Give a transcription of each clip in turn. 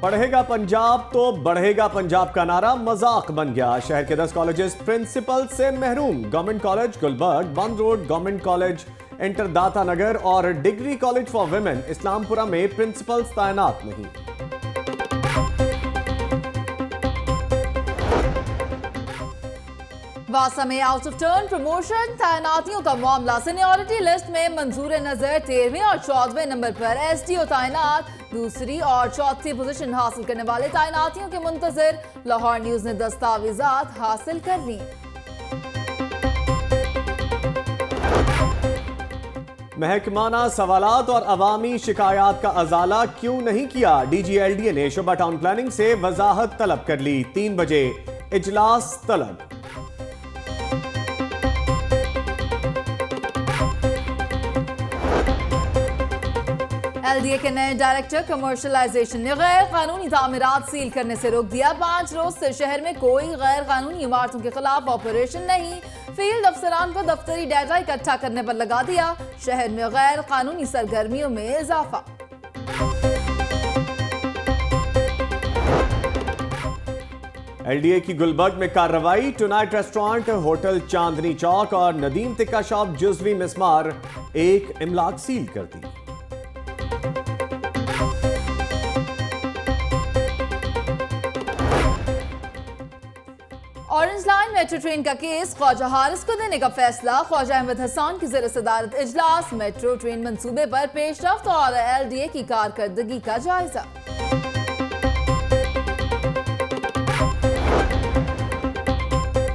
पढ़ेगा पंजाब तो बढ़ेगा पंजाब का नारा मजाक बन गया। शहर के 10 कॉलेजेस प्रिंसिपल से महरूम। गवर्नमेंट कॉलेज गुलबर्ग, बंद रोड गवर्नमेंट कॉलेज इंटर दाता नगर और degree college for women Islampura में प्रिंसिपल्स तैनात नहीं। वासा में आउट ऑफ टर्न प्रमोशन तैनातियों का मामला। सीनियरिटी लिस्ट में मंजूर नजर 13वें और 14वें नंबर पर एसडीओ तैनात। दूसरी और चौथी पोजीशन हासिल करने वाले तैनातियों के मुंतजर। लाहौर न्यूज ने दस्तावेजात हासिल कर ली। महकमाना सवालात और अवामी शिकायत का अजाला क्यों नहीं किया? डीजीएलडीए ने शोबा टाउन प्लानिंग से वजाहत तलब कर ली। 3 बजे इजलास तलब। एलडीए के नए डायरेक्टर कमर्शलाइजेशन ने गैर कानूनी तामीरात सील करने से रोक दिया। 5 रोज से शहर में कोई गैर कानूनी इमारतों के खिलाफ ऑपरेशन नहीं। फील्ड अफसरान को दफ्तरी डाटा इकट्ठा करने पर लगा दिया। शहर में गैर कानूनी सरगर्मियों में इजाफा। एलडीए की गुलबर्ग में कार्रवाई। Tonight restaurant, hotel Chandni Chowk और नदीम टिक्का शॉप जुज़वी मिस्मार 1 इमलाक सील कर दी। ऑरेंज लाइन मेट्रो ट्रेन का केस ख्वाजा हारिस को देने का फैसला। ख्वाजा अहमद हसन की ज़ेर सदारत इजलास। मेट्रो ट्रेन मंसूबे पर पेशरफ्त और एलडीए की कारकर्दगी का जायजा।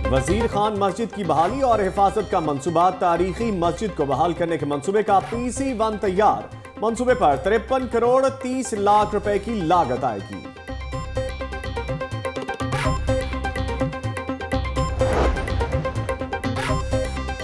वजीर खान मस्जिद की बहाली और हिफाजत का मंसूबा। तारीखी मस्जिद को बहाल करने के मंसूबे का PC1 तैयार। मंसूबे पर 53 करोड़ 30 लाख रुपए की लागत आएगी।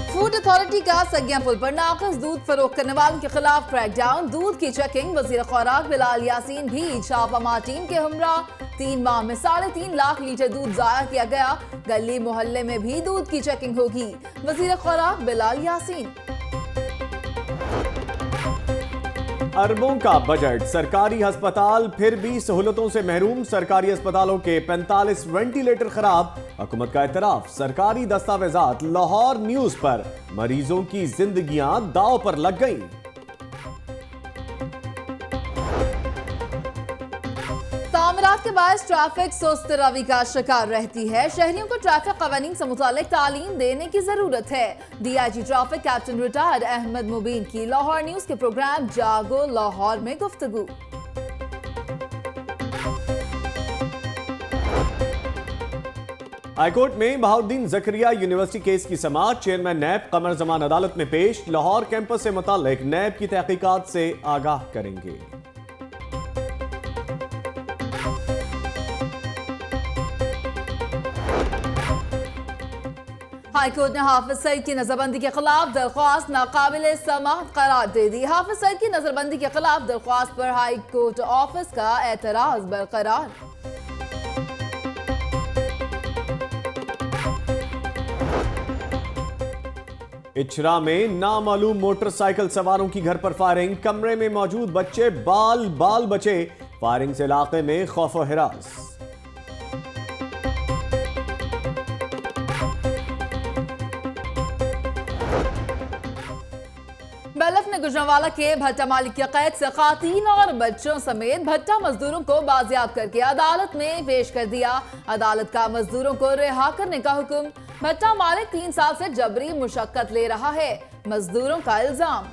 फूड अथॉरिटी का सगिया पुल पर नाक़िस दूध फरोख्त करने वालों के खिलाफ क्रैकडाउन। दूध की चेकिंग। वजीर खुराक बिलाल यासीन भी छापामार टीम के हमरा। 3 माह में 3.5 लाख लीटर दूध जाया किया गया। गली मोहल्ले में भी दूध की चेकिंग होगी। वजीर खुराक बिलाल यासीन। अरबों का बजट। सरकारी अस्पताल फिर भी सहूलतों से महरूम। सरकारी अस्पतालों के 45 वेंटिलेटर खराब। हुकूमत का एतराफ। सरकारी दस्तावेजात लाहौर न्यूज पर। मरीजों की जिंदगियां दांव पर लग गईं। तामीरात के बायस ट्रैफिक सुस्त रवि का शिकार रहती है। शहरियों को ट्रैफिक कवानीन से मुतालिक तालीम देने की जरूरत है। DIG traffic captain retired Ahmad Mubeen की लाहौर न्यूज के प्रोग्राम जागो लाहौर में गुफ्तगू। हाईकोर्ट में बहाउद्दीन जकरिया यूनिवर्सिटी केस की समाअत। चेयरमैन नैब कमर जमान अदालत में पेश। लाहौर कैंपस से मुताल्लिक नैब की तहकीकात से आगाह करेंगे। हाईकोर्ट ने हाफिज सईद की नजरबंदी के खिलाफ दरख्वास्त नाकाबिल समाअत करार दे दी। हाफिज सईद की नजरबंदी के खिलाफ दरख्वास्त पर हाईकोर्ट ऑफिस का एतराज बरकरार। इचरा में नामालूम मोटरसाइकिल सवारों की घर पर फायरिंग। कमरे में मौजूद बच्चे बाल बचे। फायरिंग से इलाके में खौफ व हिरास। बेलफ ने गुजरांवाला के भट्टा मालिक की कैद से खातीन और बच्चों समेत भट्टा मजदूरों को बाजियाब करके अदालत में पेश कर दिया। अदालत का मजदूरों को रिहा करने का हुक्म। भट्टा मालिक 3 साल से जबरी मुशक्कत ले रहा है। मजदूरों का इल्जाम।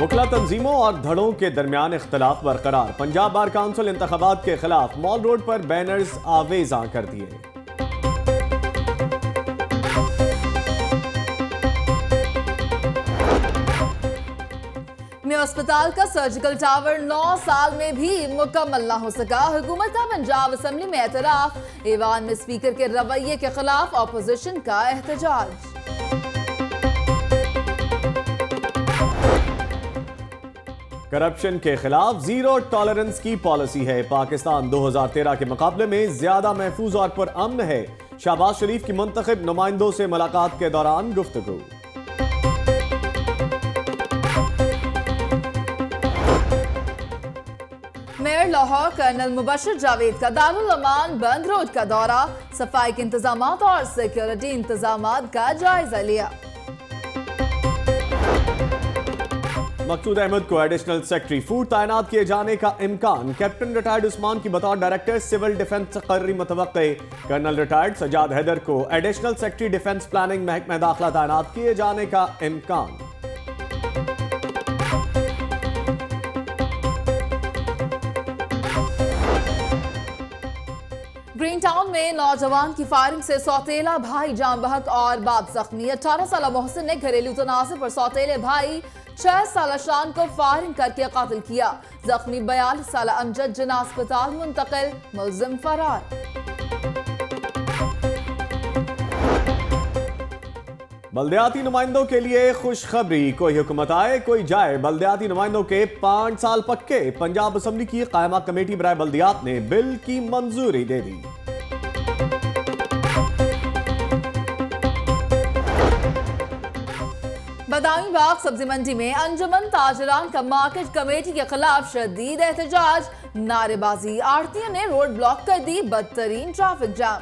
वकला तंजीमों और धड़ों के दरमियान इख्तलाफ बरकरार। पंजाब बार काउंसिल इंतखाबात के खिलाफ मॉल रोड पर बैनर्स आवेजा कर दिए। में अस्पताल का सर्जिकल टावर 9 साल में भी मुकम्मल ना हो सका। हुकूमत का पंजाब असेंबली में एतराफ। ईवान में स्पीकर के रवैये के खिलाफ अपोजिशन का एहतजाज। करप्शन के खिलाफ जीरो टॉलरेंस की पॉलिसी है। पाकिस्तान 2013 के मुकाबले में ज्यादा महफूज और पुरअमन है। शहबाज शरीफ की मुंतखब नुमाइंदों से मुलाकात के दौरान गुफ्तगू। लाहौर कर्नल मुबशर जावेद का दारुल अमान बंद रोड का दौरा, सफाई के इंतजाम और सिक्योरिटी इंतजाम का जायजा लिया। मकसूद अहमद को एडिशनल सेक्रेटरी फूड तैनात किए जाने का इम्कान, कैप्टन रिटायर्ड उस्मान की बतौर डायरेक्टर सिविल डिफेंस तकर्री मुतवक्के। कर्नल रिटायर्ड सजाद हैदर को एडिशनल सेक्रेटरी डिफेंस प्लानिंग महकमा दाखिला तैनात किए जाने का इम्कान। ग्रीन टाउन में नौजवान की फायरिंग से सौतेला भाई जाम बहक और बाप जख्मी। 18 साल मोहसिन ने घरेलू तनाज़ुर पर सौतेले भाई 6 साल शान को फायरिंग करके कत्ल किया। जख्मी 42 साल अमजद जिना अस्पताल मुंतकिल, मुलजिम फरार। बल्दियाती नुमाइंदों के लिए खुशखबरी, कोई हुकूमत आए कोई जाए, बल्दियाती नुमाइंदों के 5 साल पक्के। पंजाब असम्बली की कायमा कमेटी बराए बल्दियात ने बिल की मंजूरी दे दी। बदामी बाग सब्जी मंडी में अंजुमन ताजरान का मार्केट कमेटी के खिलाफ शदीद एहतजाज, नारेबाजी, आड़तियों ने रोड ब्लॉक कर दी, बदतरीन ट्रैफिक जाम।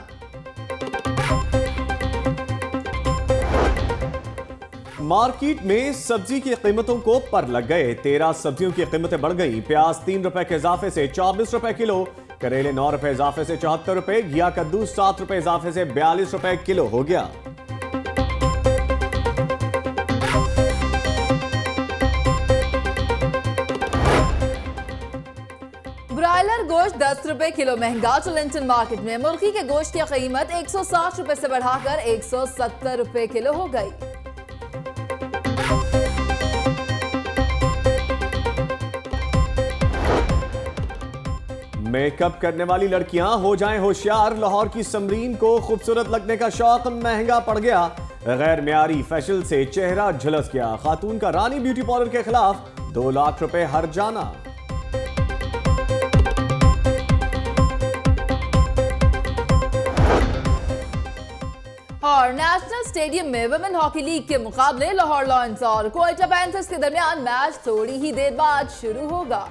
मार्केट में सब्जी की कीमतों को पर लग गए, 13 सब्जियों की कीमतें बढ़ गई। प्याज 3 रुपए के इजाफे से 24 रुपए किलो, करेले 9 रुपए इजाफे से 74 रुपए, घिया कद्दू 7 रुपए इजाफे से 42 रुपए किलो हो गया। ब्रायलर गोश्त 10 रुपए किलो महंगा। चिलिंटन मार्केट में मुर्गी के गोश्त की कीमत 160 रुपए से बढ़ाकर 170 रुपए किलो हो गई। मेकअप करने वाली लड़कियां हो जाएं होशियार, लाहौर की समरीन को खूबसूरत लगने का शौक महंगा पड़ गया। गैर मियारी फैशन से चेहरा झुलस गया। खातून का रानी ब्यूटी पार्लर के खिलाफ 2 लाख रुपए हर्जाना। और नेशनल स्टेडियम में वुमेन हॉकी लीग के मुकाबले लाहौर लॉयंस और क्वेटा पैंथर्स के दरमियान मैच थोड़ी ही देर बाद शुरू होगा।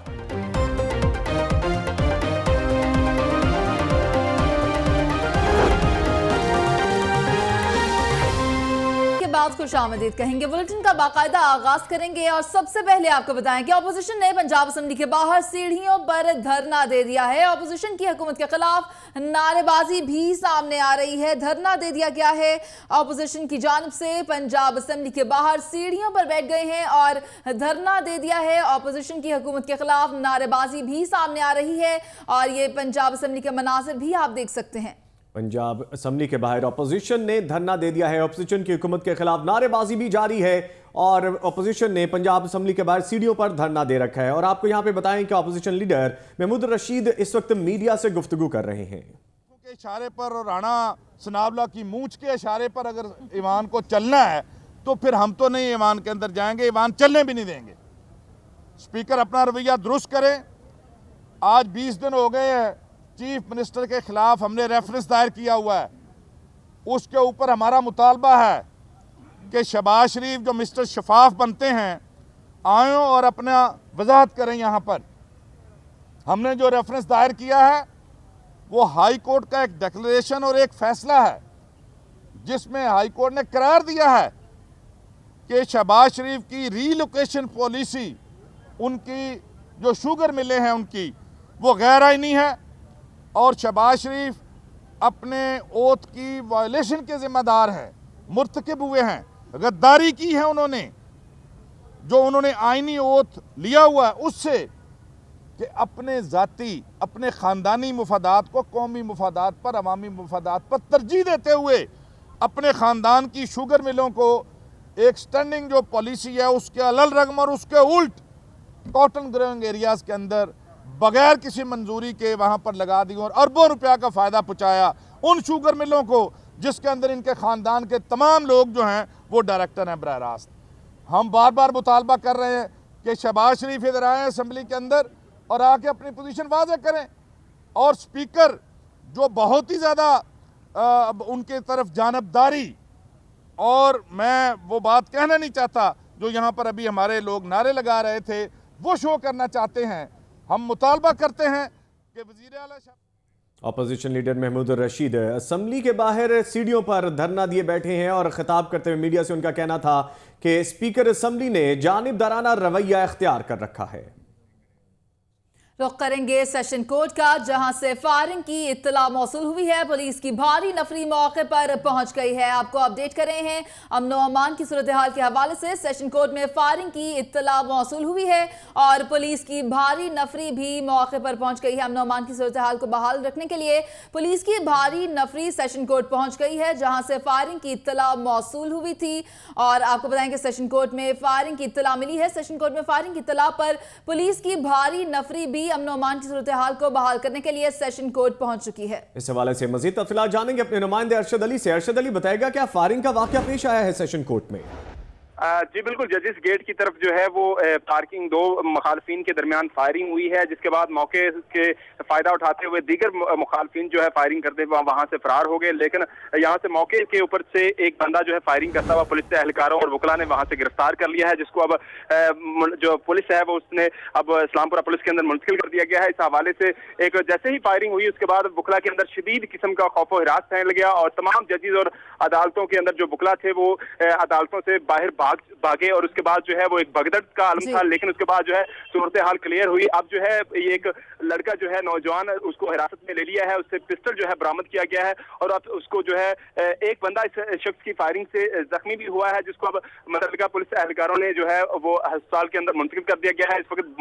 बाद खुशामदीद कहेंगे, बुलेटिन का बाकायदा आगाज करेंगे और सबसे पहले आपको बताएं कि ऑपोजिशन ने पंजाब असेंबली के बाहर सीढ़ियों पर धरना दे दिया है। ऑपोजिशन की हुकूमत के खिलाफ नारेबाजी भी सामने आ रही है। धरना दे दिया गया है ऑपोजिशन की जानिब से, पंजाब असेंबली के बाहर सीढ़ियों पर बैठ गए हैं और धरना दे दिया है। ऑपोजिशन की हुकूमत के खिलाफ नारेबाजी भी सामने आ रही है और ये पंजाब असेंबली के मनासिर भी आप देख सकते हैं। पंजाब असेंबली के बाहर अपोजिशन ने धरना दे दिया है। अपोजिशन की हुकूमत के खिलाफ नारेबाजी भी जारी है और अपोजिशन ने पंजाब असेंबली के बाहर सीढ़ियों पर धरना दे रखा है। और आपको यहां पे बताएं कि अपोजिशन लीडर महमूद रशीद इस वक्त मीडिया से गुफ्तगू कर रहे हैं। के इशारे पर और राणा सनावला की मूंछ के इशारे पर अगर ईवान को चलना है तो फिर हम तो नहीं ईवान के अंदर जाएंगे, ईवान चलने भी नहीं देंगे। स्पीकर अपना रवैया दुरुस्त करें। आज 20 दिन हो गए हैं चीफ मिनिस्टर के खिलाफ हमने रेफरेंस दायर किया हुआ है। उसके ऊपर हमारा मुतालबा है कि शहबाज शरीफ जो मिस्टर शफाफ बनते हैं आएँ और अपना वजाहत करें। यहाँ पर हमने जो रेफरेंस दायर किया है वो हाई कोर्ट का एक डिक्लेरेशन और एक फैसला है जिसमें हाई कोर्ट ने करार दिया है कि शहबाज शरीफ की रीलोकेशन पॉलिसी, उनकी जो शुगर मिले हैं उनकी, वो गैर आईनी है और शहबाज शरीफ अपने ओथ की वायलेशन के जिम्मेदार हैं, मुर्तकिब हुए हैं, गद्दारी की है उन्होंने। जो उन्होंने आईनी ओथ लिया हुआ है उससे कि अपने ज़ाती, अपने ख़ानदानी मुफादात को कौमी मुफादात पर, अवामी मुफादात पर तरजीह देते हुए अपने ख़ानदान की शुगर मिलों को एक स्टैंडिंग जो पॉलिसी है उसके अलल रगम और उसके उल्ट कॉटन ग्रोइंग एरियाज़ के अंदर बगैर किसी मंजूरी के वहाँ पर लगा दी और अरबों रुपया का फ़ायदा पहुँचाया उन शुगर मिलों को जिसके अंदर इनके ख़ानदान के तमाम लोग जो हैं वो डायरेक्टर हैं बराह रास्त। हम बार बार मुतालबा कर रहे हैं कि शहबाज शरीफ इधर आएँ असेंबली के अंदर और आके अपनी पोजीशन वाज़ेह करें। और स्पीकर जो बहुत ही ज़्यादा उनके तरफ जानबदारी, और मैं वो बात कहना नहीं चाहता जो यहाँ पर अभी हमारे लोग नारे लगा रहे थे, वो शो करना चाहते हैं हम मुतालबा करते हैं कि वज़ीर आला opposition leader Mahmood Rasheed assembly के बाहर सीढ़ियों पर धरना दिए बैठे हैं और खिताब करते हुए मीडिया से उनका कहना था कि स्पीकर असेंबली ने जानिबदाराना रवैया इख्तियार कर रखा है। रुख करेंगे सेशन कोर्ट का, जहां से फायरिंग की इत्तला मौसूल हुई है। पुलिस की भारी नफरी मौके पर पहुंच गई है। आपको अपडेट कर रहे हैं अमन व अमान की सूरत हाल के हवाले से। सेशन कोर्ट में फायरिंग की इत्तला मौसूल हुई है और पुलिस की भारी नफरी भी मौके पर पहुंच गई है। अमन व अमान की सूरत हाल को बहाल रखने के लिए पुलिस की भारी नफरी सेशन कोर्ट पहुंच गई है, जहां से फायरिंग की इत्तला मौसूल हुई थी। और आपको बताएं कि सेशन कोर्ट में फायरिंग की इत्तला मिली है। सेशन कोर्ट में फायरिंग की इत्तला पर पुलिस की भारी नफरी भी अमन ओमान की सूरत हाल को बहाल करने के लिए सेशन कोर्ट पहुंच चुकी है। इस हवाले से मजीद तफसीलात जानेंगे अपने नुमाइंदे अरशद अली से। अरशद अली, बताएगा क्या फायरिंग का वाकया पेश आया है सेशन कोर्ट में? जी बिल्कुल, जजिस गेट की तरफ जो है वो पार्किंग दो मुखालफिन के दरमियान फायरिंग हुई है, जिसके बाद मौके के फायदा उठाते हुए दीगर मुखालफिन जो है फायरिंग करते हुए वहां से फरार हो गए। लेकिन यहाँ से मौके के ऊपर से एक बंदा जो है फायरिंग करता हुआ पुलिस के एहलकारों और वकला ने वहां से गिरफ्तार कर लिया है, जिसको अब जो पुलिस है वो उसने अब इस्लामपुरा पुलिस के अंदर मुंतकिल कर दिया गया है। इस हवाले से एक जैसे ही फायरिंग हुई उसके बाद वकला के अंदर शदीद किस्म का खौफ व हिरास फैल गया और तमाम जजिस और अदालतों के अंदर जो वकला थे वो अदालतों से बाहर भागे और उसके बाद जो है वो एक भगदड़ का आलम था। लेकिन उसके बाद जो है सूरत हाल क्लियर हुई। अब जो है ये एक लड़का जो है नौजवान उसको हिरासत में ले लिया है, उससे पिस्टल जो है बरामद किया गया है और अब उसको जो है एक बंदा इस शख्स की फायरिंग से जख्मी भी हुआ है, जिसको अब मुतल्लिका पुलिस एहलकारों ने जो है वो अस्पताल के अंदर मुंतकिल कर दिया गया है। इस वक्त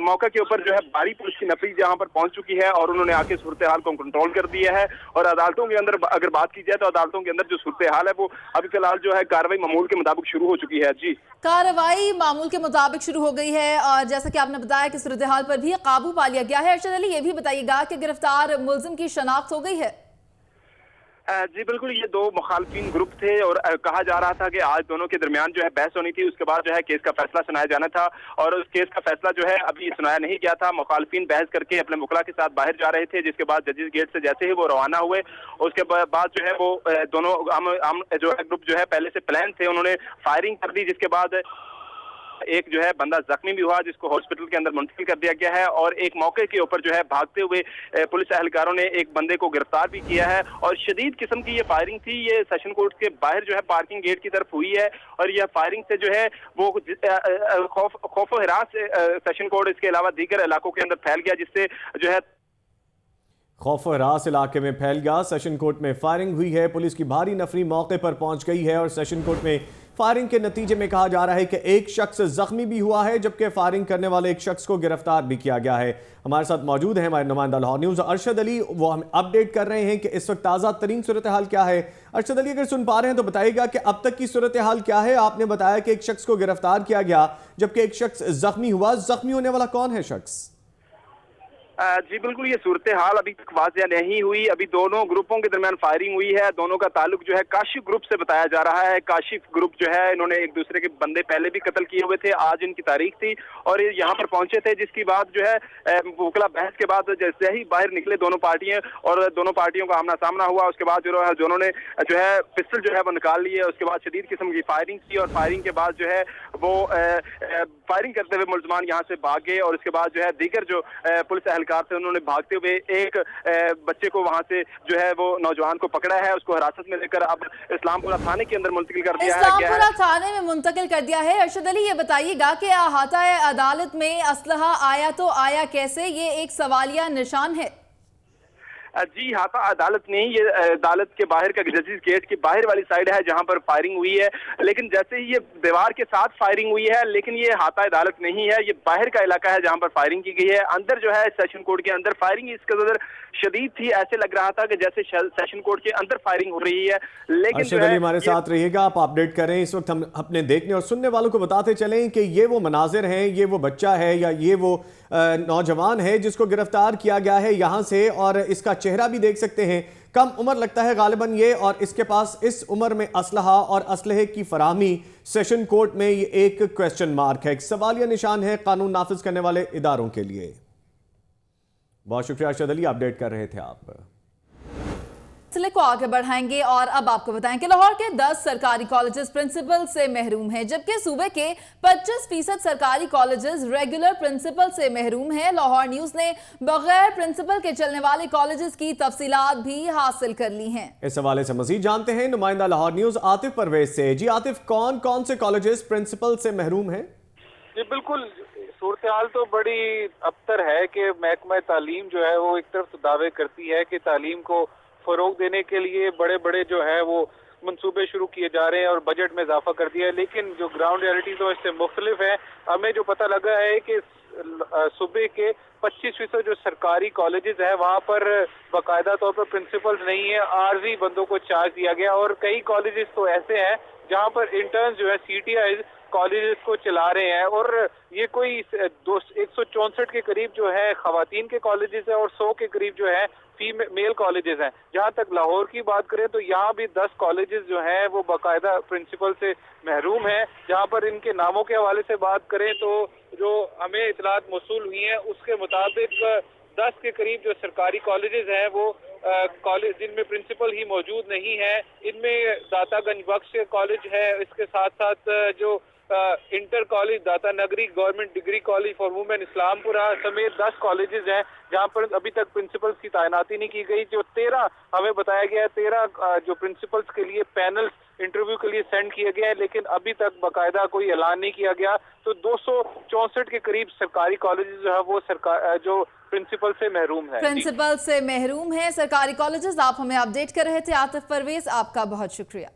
मौके के ऊपर जो है भारी पुलिस की नफरी जहां पर पहुंच चुकी है और उन्होंने आके सूरत हाल को कंट्रोल कर दिया है। और अदालतों के अंदर अगर बात की जाए तो अदालतों के अंदर जो सूरत हाल है वो अभी फिलहाल जो है कार्रवाई मामूल के मुताबिक शुरू हो चुकी है। जी, कार्रवाई मामूल के मुताबिक शुरू हो गई है और जैसा कि आपने बताया कि सूरत हाल पर भी काबू पा लिया गया है। अरशद अली, ये भी बताइएगा कि गिरफ्तार मुलजिम की शनाख्त हो गई है? जी बिल्कुल, ये दो मुखालफिन ग्रुप थे और कहा जा रहा था कि आज दोनों के दरमियान जो है बहस होनी थी, उसके बाद जो है केस का फैसला सुनाया जाना था और उस केस का फैसला जो है अभी सुनाया नहीं गया था। मुखालफिन बहस करके अपने वकला के साथ बाहर जा रहे थे, जिसके बाद जजिस गेट से जैसे ही वो रवाना हुए उसके बाद जो है वो दोनों हम जो है ग्रुप जो है पहले से प्लान थे, उन्होंने फायरिंग कर दी, जिसके बाद एक जो है बंदा जख्मी भी हुआ जिसको हॉस्पिटल के अंदर मुंतकिल कर दिया गया है और एक मौके के ऊपर जो है भागते हुए पुलिस एहलकारों ने एक बंदे को गिरफ्तार भी किया है। और शदीद किस्म की ये फायरिंग थी, ये सेशन कोर्ट के बाहर जो है पार्किंग गेट की तरफ हुई है और यह फायरिंग से जो है वो खौफ व हिरास सेशन कोर्ट इसके अलावा दीगर इलाकों के अंदर फैल गया, जिससे जो है खौफ व हिरास इलाके में फैल गया। सेशन कोर्ट में फायरिंग हुई है, पुलिस की भारी नफरी मौके पर पहुंच गई है और सेशन कोर्ट में फायरिंग के नतीजे में कहा जा रहा है कि एक शख्स जख्मी भी हुआ है, जबकि फायरिंग करने वाले एक शख्स को गिरफ्तार भी किया गया है। हमारे साथ मौजूद है हमारे नुमाइंदा लाहौर न्यूज़ अरशद अली, वो हमें अपडेट कर रहे हैं कि इस वक्त ताज़ा तरीन सूरत हाल क्या है। अरशद अली, अगर सुन पा रहे हैं तो बताइएगा कि अब तक की सूरत हाल क्या है? आपने बताया कि एक शख्स को गिरफ्तार किया गया जबकि एक शख्स जख्मी हुआ, जख्मी होने वाला कौन है शख्स? जी बिल्कुल, ये सूरत हाल अभी तक वाज़िया नहीं हुई। अभी दोनों ग्रुपों के दरमियान फायरिंग हुई है। दोनों का ताल्लुक जो है काशिफ ग्रुप से बताया जा रहा है। काशिफ ग्रुप जो है इन्होंने एक दूसरे के बंदे पहले भी कत्ल किए हुए थे, आज इनकी तारीख थी और ये यहाँ पर पहुंचे थे, जिसकी बात जो है वकला बहस के बाद जैसे ही बाहर निकले दोनों पार्टियां और दोनों पार्टियों का आमना सामना हुआ, उसके बाद जो है दोनों ने जो है पिस्टल जो है वो निकाल लिए। उसके बाद शदीद किस्म की फायरिंग की और फायरिंग के बाद जो है वो फायरिंग करते हुए मुलजमान यहाँ से भाग गए और उसके बाद जो है दीगर जो पुलिस एहलकार थे उन्होंने भागते हुए एक बच्चे को वहां से जो है वो नौजवान को पकड़ा है, उसको हिरासत में लेकर अब इस्लामपुरा थाने के अंदर मुंतकिल कर दिया है। इस्लामपुरा थाने में मुंतकिल कर दिया है। अरशद अली, ये बताइएगा कि अहाता अदालत में असलहा आया तो आया कैसे? ये एक सवालिया निशान है। जी हाता अदालत नहीं, ये अदालत के बाहर का जजिस गेट की बाहर वाली साइड है जहां पर फायरिंग हुई है। लेकिन जैसे ही ये दीवार के साथ फायरिंग हुई है, लेकिन ये हाता अदालत नहीं है, ये बाहर का इलाका है जहां पर फायरिंग की गई है। अंदर जो है सेशन कोर्ट के अंदर फायरिंग इस कदर शदीद थी, ऐसे लग रहा था कि जैसे सेशन कोर्ट के अंदर फायरिंग हो रही है। लेकिन अरशद अली हमारे साथ रहिएगा, आप अपडेट करें। इस वक्त हम अपने देखने और सुनने वालों को बताते चलें कि ये वो मनाजिर हैं, ये वो बच्चा है या ये वो नौजवान है जिसको गिरफ्तार किया गया है यहाँ से, और इसका चेहरा भी देख सकते हैं, कम उम्र लगता है गालिबन ये, और इसके पास इस उम्र में असलहा और असलहे की फराहमी सेशन कोर्ट में ये एक क्वेश्चन मार्क है, एक सवालिया निशान है कानून नाफिज करने वाले इदारों के लिए। बहुत शुक्रिया अरशद अली, अपडेट कर रहे थे आप। सिलसिले को आगे बढ़ाएंगे और अब आपको बताएं कि लाहौर के 10 सरकारी कॉलेजेस प्रिंसिपल से महरूम हैं, जबकि सूबे के 25% सरकारी कॉलेजेस रेगुलर प्रिंसिपल से महरूम हैं। लाहौर न्यूज ने बगैर प्रिंसिपल के चलने वाले कॉलेजेस की तफसीलात भी हासिल कर ली हैं। इस हवाले से मजीद जानते हैं नुमाइंदा लाहौर न्यूज आतिफ परवेज से। जी आतिफ, कौन कौन से कॉलेजेस प्रिंसिपल से महरूम हैं? जी बिल्कुल, सूरत हाल तो बड़ी अबतर है कि महकमा तालीम जो है वो एक तरफ तो दावे करती है कि तालीम को फरोग देने के लिए बड़े बड़े जो है वो मंसूबे शुरू किए जा रहे हैं और बजट में इजाफा कर दिया है, लेकिन जो ग्राउंड रियलिटी तो इससे मुख्तलिफ है। हमें जो पता लगा है कि सूबे के 25% जो सरकारी कॉलेजेस है वहाँ पर बाकायदा तौर पर प्रिंसिपल्स नहीं है, आर्जी बंदों को चार्ज दिया गया और कई कॉलेजेस तो ऐसे हैं जहाँ पर इंटर्न्स जो है CTIs कॉलेजेस को चला रहे हैं और ये कोई 164 के करीब जो है खवातीन के कॉलेजेस है और 100 के करीब जो है फीमेल कॉलेजेस हैं। जहां तक लाहौर की बात करें तो यहाँ भी 10 कॉलेजेस जो हैं वो बाकायदा प्रिंसिपल से महरूम हैं। जहां पर इनके नामों के हवाले से बात करें तो जो हमें इतलात मौसूल हुई हैं उसके मुताबिक 10 के करीब जो सरकारी कॉलेजेस हैं वो कॉलेज जिनमें प्रिंसिपल ही मौजूद नहीं है। इनमें दातागंज बख्श कॉलेज है, इसके साथ साथ जो इंटर कॉलेज दाता नगरी, government degree college for women Islampura समेत 10 कॉलेजेस हैं जहां पर अभी तक प्रिंसिपल्स की तैनाती नहीं की गई। जो 13 हमें बताया गया है 13 जो प्रिंसिपल्स के लिए पैनल इंटरव्यू के लिए सेंड किया गया है, लेकिन अभी तक बाकायदा कोई ऐलान नहीं किया गया। तो 264 के करीब सरकारी कॉलेजेस जो है वो सरकार जो प्रिंसिपल से महरूम है। प्रिंसिपल से महरूम है सरकारी कॉलेजेस। आप हमें अपडेट कर रहे थे आतिफ परवेज, आपका बहुत शुक्रिया।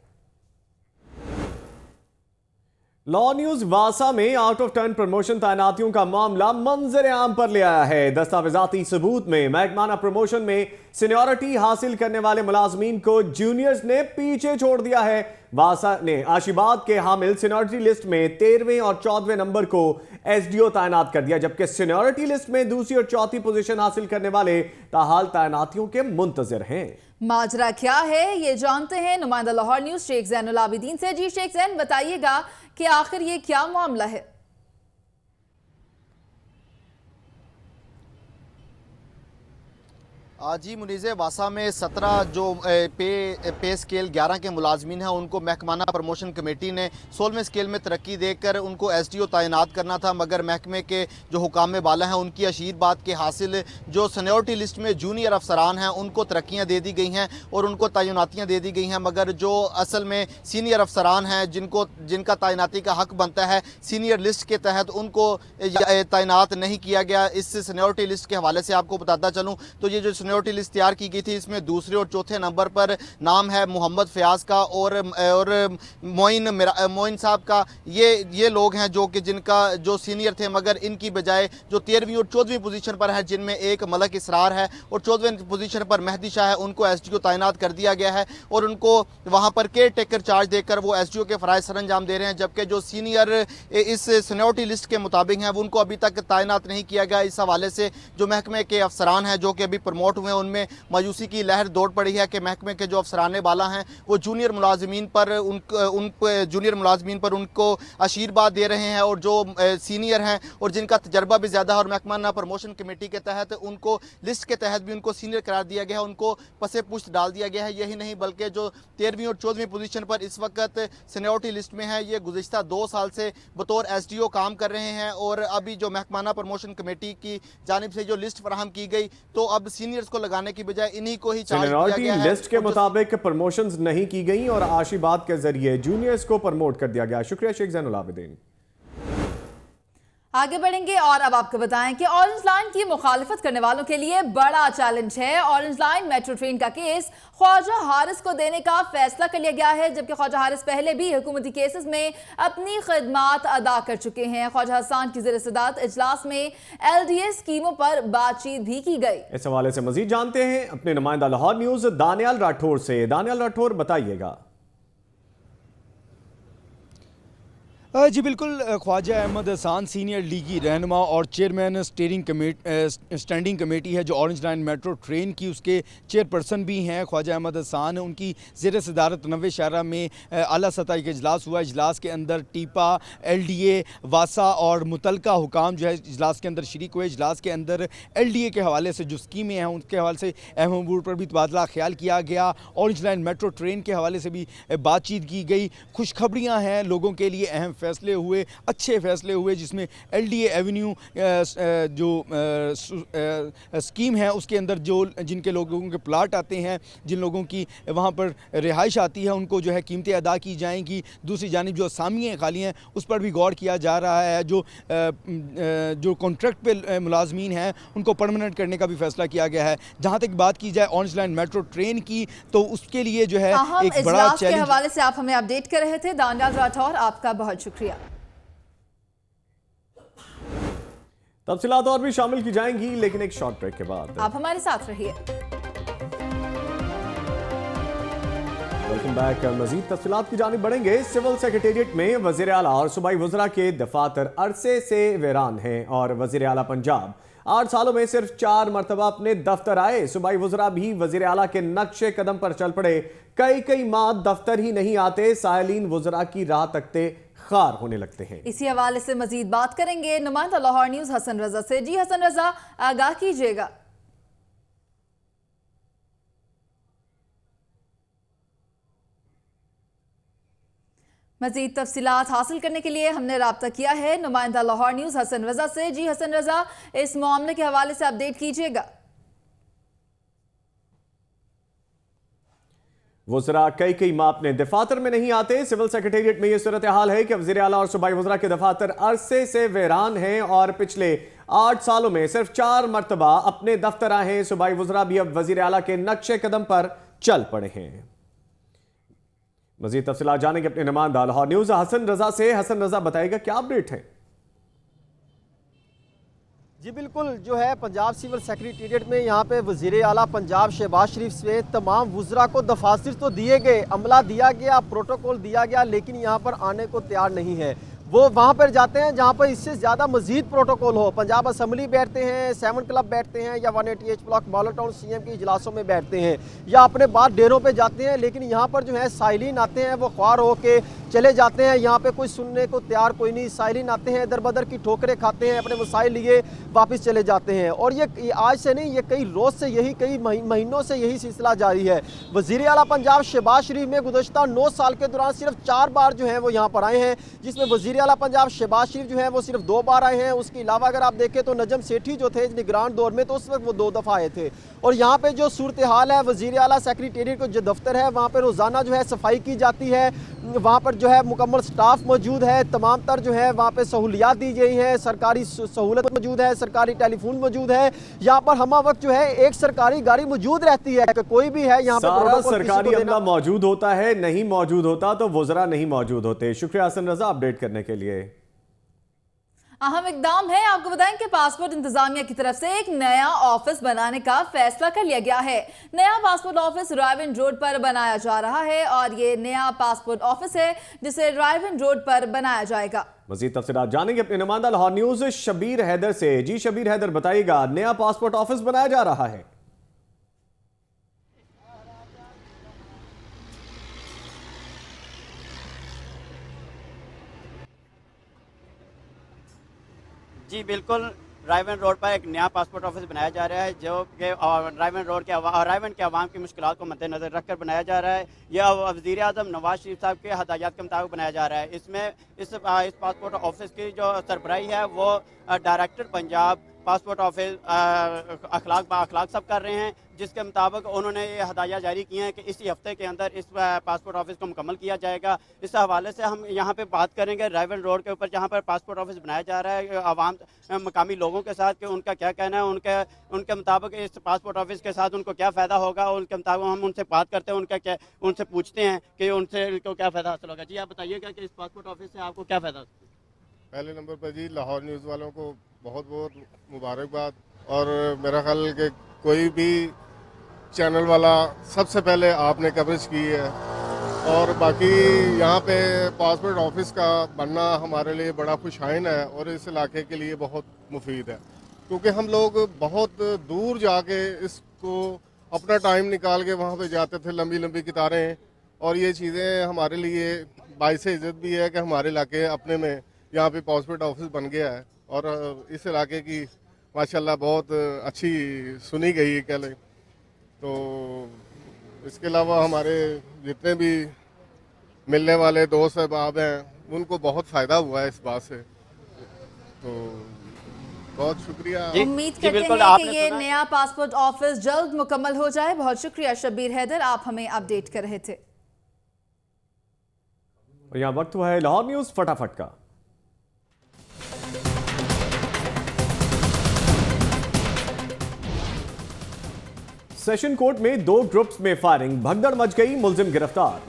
लॉ न्यूज वासा में आउट ऑफ टर्न प्रमोशन तैनातियों का मामला मंजर आम पर ले आया है। दस्तावेजाती सबूत में महकमाना प्रमोशन में सीनियरिटी हासिल करने वाले मुलाजमीन को जूनियर्स ने पीछे छोड़ दिया है। वासा ने आशीबाद के हामिल सीनियरिटी लिस्ट में 13वें और 14वें नंबर को SDO तैनात कर दिया, जबकि सीनियरिटी लिस्ट में दूसरी और चौथी पोजीशन हासिल करने वाले ताहाल तैनातियों के मुंतजर हैं। माजरा क्या है ये जानते हैं नुमाइंदा लाहौर न्यूज शेख जैनुल आबिदीन से। जी शेख जैन, बताइएगा कि आखिर ये क्या मामला है? जी मुनीज़े, वासा में 17 जो पे स्केल 11 के मुलाजमीन हैं उनको महकमाना प्रमोशन कमेटी ने 16वें स्केल में तरक्की देकर उनको SDO तैनात करना था, मगर महकमे के जो हुकाम बाला हैं उनकी अशीरबाद के हासिल जो सीनियरिटी लिस्ट में जूनियर अफसरान हैं उनको तरक्कियाँ दे दी गई हैं और उनको तैनातियाँ दे दी गई हैं, मगर जो असल में सीनियर अफसरान हैं जिनका तैनाती का हक बनता है सीनियर लिस्ट के तहत उनको तैनात नहीं किया गया। इस सीनियरिटी लिस्ट के हवाले से आपको बताता चलूँ तो ये जो सीनियरिटी लिस्ट तैयार की गई थी इसमें दूसरे और चौथे नंबर पर नाम है मोहम्मद फयाज का और मोइन साहब का। ये लोग हैं जो कि जिनका जो सीनियर थे, मगर इनकी बजाय जो 13वीं और 14वीं पोजीशन पर है जिनमें एक मलक इसरार है और 14वें पोजीशन पर मेहदी शाह है, उनको SDO तैनात कर दिया गया है और उनको वहां पर केयर टेकर चार्ज देकर वो SDO के फ़राइज़ सर अंजाम दे रहे हैं, जबकि जो सीनियर इस सीनियरिटी लिस्ट के मुताबिक हैं उनको अभी तक तैनात नहीं किया गया। इस हवाले से जो महकमे के अफसरान हैं जो कि अभी प्रमोट हुए उनमें मायूसी की लहर दौड़ पड़ी है कि महकमे के जो अफसरान बाला हैं वो जूनियर मुलाजमीन पर उनको आशीर्वाद दे रहे हैं और जो सीनियर हैं और जिनका तजर्बा भी ज़्यादा है और महकमाना प्रमोशन कमेटी के तहत उनको लिस्ट के तहत भी उनको सीनियर करार दिया गया है, उनको पसे पुश्त डाल दिया गया है। यही नहीं बल्कि जो 13वीं और 14वीं पोजीशन पर इस वक्त सीनियरिटी लिस्ट में है ये गुज़िश्ता 2 साल से बतौर SDO काम कर रहे हैं और अभी जो महकमाना प्रमोशन कमेटी की जानिब से जो लिस्ट फराहम की गई तो अब सीनियर्स को लगाने की बजाय इन्हीं को ही चार्ज दिया गया है। लिस्ट के मुताबिक प्रमोशंस नहीं की गई और आशीबाद के जरिए जूनियर्स को प्रमोट कर दिया गया। शुक्रिया शेख जैनुल आबिदीन। आगे बढ़ेंगे और अब आपको बताएं कि ऑरेंज लाइन की मुखालिफत करने वालों के लिए बड़ा चैलेंज है। ऑरेंज लाइन मेट्रो ट्रेन का केस ख्वाजा हारिस को देने का फैसला कर लिया गया है, जबकि ख्वाजा हारिस पहले भी हुकूमती केसेस में अपनी खिदमात अदा कर चुके हैं। ख्वाजा हसन की ज़ेर सदारत इजलास में LDA स्कीमों पर बातचीत भी की गई। इस हवाले से मजीद जानते हैं अपने नुमाइंदा लाहौर न्यूज दानियाल राठौर से। दानियाल राठौर, बताइएगा। जी बिल्कुल, ख्वाजा अहमद हसान सीनियर लीगी रहनुमा और चेयरमैन स्टैंडिंग कमेटी है जो ऑरेंज लाइन मेट्रो ट्रेन की, उसके चेयरपर्सन भी हैं ख्वाजा अहमद हसान। उनकी ज़ेर सदारत 90 शाहरा में आला सतह का इजलास हुआ। इजलास के अंदर टीपा, LDA, वासा और मुतलका हुकाम जो है इजलास के अंदर शरीक हुए। इजलास के अंदर LDA के हवाले से जो स्कीमें हैं उनके हवाले से अहम अमूर पर भी तबादला ख्याल किया गया। ऑरेंज लाइन मेट्रो ट्रेन के हवाले से भी बातचीत की गई। खुशखबरियाँ हैं लोगों के लिए, अहम फैसले हुए, अच्छे फैसले हुए, जिसमें LDA एवेन्यू जो स्कीम है उसके अंदर जो जिनके लोगों के प्लाट आते हैं, जिन लोगों की वहाँ पर रिहाइश आती है, उनको जो है कीमतें अदा की जाएंगी। दूसरी जानिब जो असामियाँ खाली हैं उस पर भी गौर किया जा रहा है। जो कॉन्ट्रैक्ट पे मुलाजमीन हैं उनको परमानेंट करने का भी फैसला किया गया है। जहाँ तक बात की जाए ऑरेंज लाइन मेट्रो ट्रेन की, तो उसके लिए जो है एक बड़ा इजलास के हवाले से आप हमें अपडेट कर रहे थे। दानियाल राठौर, आपका बहुत शुक्रिया। तफसीलात और भी शामिल की जाएंगी, लेकिन एक शॉर्ट ब्रेक के बाद। आप हमारे साथ रहिए। Welcome back. मजीद तफसीलात की जानिब बढ़ेंगे। सिविल सेक्रेटेरिएट में वजीर आला और सूबाई वज़रा के दफातर अरसे से वीरान हैं और वजीर आला पंजाब 8 सालों में सिर्फ 4 मरतबा अपने दफ्तर आए। सूबाई वज़रा भी वजीर आला के नक्शे कदम पर चल पड़े। कई माह दफ्तर ही नहीं आते, साइलिन वज़रा की राह तकते खार होने लगते हैं। इसी हवाले से मजीद बात करेंगे नुमाइंदा लाहौर न्यूज़ हसन रजा से। जी हसन रजा, आगाह कीजिएगा। मजीद तफसीलात हासिल करने के लिए हमने राब्ता किया है नुमाइंदा लाहौर न्यूज़ हसन रजा से। जी हसन रजा, इस मामले के हवाले से अपडेट कीजिएगा। वज़रा कई माह अपने दफातर में नहीं आते। सिविल सेक्रेटेरिएट में यह सूरत हाल है कि वज़ीर आला और सूबाई वज़रा के दफातर अरसे से वीरान हैं और पिछले 8 सालों में सिर्फ 4 मरतबा अपने दफ्तर आए हैं। सूबाई वज़रा भी अब वज़ीर आला के नक्शे कदम पर चल पड़े हैं। मज़ीद तफसीलात जानेंगे अपने नुमाइंदा लाहौर न्यूज़ हसन रजा से। हसन रजा, बताएगा क्या अपडेट है? जी बिल्कुल, जो है पंजाब सिविल सेक्रेटेरिएट में यहाँ पे वज़ीर आला पंजाब शहबाज शरीफ समेत तमाम वुज़रा को दफासिर तो दिए गए, अमला दिया गया, प्रोटोकॉल दिया गया, लेकिन यहाँ पर आने को तैयार नहीं है। वो वहाँ पर जाते हैं जहाँ पर इससे ज़्यादा मजीद प्रोटोकॉल हो। पंजाब असम्बली बैठते हैं, 7 क्लब बैठते हैं, या 188 ब्लॉक मॉडल टाउन CM के इजलासों में बैठते हैं, या अपने बाद डेरों पे जाते हैं। लेकिन यहाँ पर जो है साइलिन आते हैं, वो ख्वार होके चले जाते हैं। यहाँ पे कोई सुनने को तैयार कोई नहीं। साइलिन आते हैं, दर बदर की ठोकरें खाते हैं, अपने मसाइल लिए वापस चले जाते हैं। और ये आज से नहीं, ये कई रोज़ से यही, कई महीनों से यही सिलसिला जारी है। वज़ीर आला पंजाब शहबाज शरीफ में गुज़श्ता 9 साल के दौरान सिर्फ 4 बार जो है वो यहाँ पर आए हैं, जिसमें वज़ीर आला पंजाब शहबाज शरीफ जो है वो सिर्फ 2 बार आए हैं। उसके अलावा अगर आप देखें तो नजम सेठी जो थे निगरान दौर में, तो उस वक्त वो 2 दफ़ा आए थे। और यहाँ पे जो सूरत हाल है, वज़ीर आला सेक्रेटेरिएट को जो दफ्तर है वहाँ पे रोज़ाना जो है सफाई की जाती है। वहाँ पर जो है मुकम्मल स्टाफ मौजूद है, तमाम तर जो है वहाँ पे सहूलियात दी गई हैं, सरकारी सहूलत मौजूद है, सरकारी टेलीफोन मौजूद है। यहाँ पर हमा वक्त जो है एक सरकारी गाड़ी मौजूद रहती है कि कोई भी है यहाँ सारा सरकारी अमला मौजूद होता है। नहीं मौजूद होता तो वज़रा नहीं मौजूद होते। शुक्रिया हसन रजा अपडेट करने के लिए। अहम इकदाम है, आपको बताएं कि पासपोर्ट इंतजामिया की तरफ से एक नया ऑफिस बनाने का फैसला कर लिया गया है। नया पासपोर्ट ऑफिस रायविंड रोड पर बनाया जा रहा है और ये नया पासपोर्ट ऑफिस है जिसे रायविंड रोड पर बनाया जाएगा। मज़ीद तफसीलात जानेंगे अपने नुमाइंदा लाहौर न्यूज़ शबीर हैदर से। जी शबीर हैदर, बताइएगा, नया पासपोर्ट ऑफिस बनाया जा रहा है। जी बिल्कुल, रायवन रोड पर एक नया पासपोर्ट ऑफिस बनाया जा रहा है जो कि रायवन के अवाम की मुश्किलात को मद्देनजर रखकर बनाया जा रहा है। यह वज़ीर आज़म नवाज शरीफ साहब के हदायत के मुताबिक बनाया जा रहा है। इसमें इस पासपोर्ट ऑफिस की जो सरबराही है वो डायरेक्टर पंजाब पासपोर्ट ऑफिस अखलाक सब कर रहे हैं, जिसके मुताबिक उन्होंने ये हदायत जारी की हैं कि इसी हफ्ते के अंदर इस पासपोर्ट ऑफिस को मुकम्मल किया जाएगा। इस हवाले से हम यहाँ पे बात करेंगे रायवन रोड के ऊपर जहाँ पर पासपोर्ट ऑफिस बनाया जा रहा है, आवाम मकामी लोगों के साथ कि उनका क्या कहना है, उनके मुताबिक इस पासपोर्ट ऑफिस के साथ उनको क्या फ़ायदा होगा। उनके मुताबिक हम उनसे बात करते हैं, उनसे पूछते हैं कि उनसे क्या फ़ायदा हासिल होगा। जी आप बताइएगा कि इस पासपोर्ट ऑफिस से आपको क्या फ़ायदा? पहले नंबर पर जी लाहौर न्यूज़ वालों को बहुत बहुत मुबारकबाद। और मेरा ख्याल कि कोई भी चैनल वाला सबसे पहले आपने कवरेज की है और बाकी यहाँ पे पासपोर्ट ऑफिस का बनना हमारे लिए बड़ा खुशाइन है और इस इलाके के लिए बहुत मुफीद है, क्योंकि हम लोग बहुत दूर जाके इसको अपना टाइम निकाल के वहाँ पे जाते थे, लंबी लंबी कतारें, और ये चीज़ें हमारे लिए बाइस इज़्ज़त भी है कि हमारे इलाके अपने में यहाँ पे पासपोर्ट ऑफिस बन गया है और इस इलाके की माशाल्लाह बहुत अच्छी सुनी गई कल। तो इसके अलावा हमारे जितने भी मिलने वाले दोस्त अहबाब हैं उनको बहुत फ़ायदा हुआ है इस बात से, तो बहुत शुक्रिया। उम्मीद करते हैं कि ये नया पासपोर्ट ऑफिस जल्द मुकम्मल हो जाए। बहुत शुक्रिया शब्बीर हैदर, आप हमें अपडेट कर रहे थे। और यहाँ वक्त हुआ है लाहौर न्यूज फटाफट का। सेशन कोर्ट में 2 ग्रुप्स में फायरिंग, भगदड़ मच गई, मुलजिम गिरफ्तार।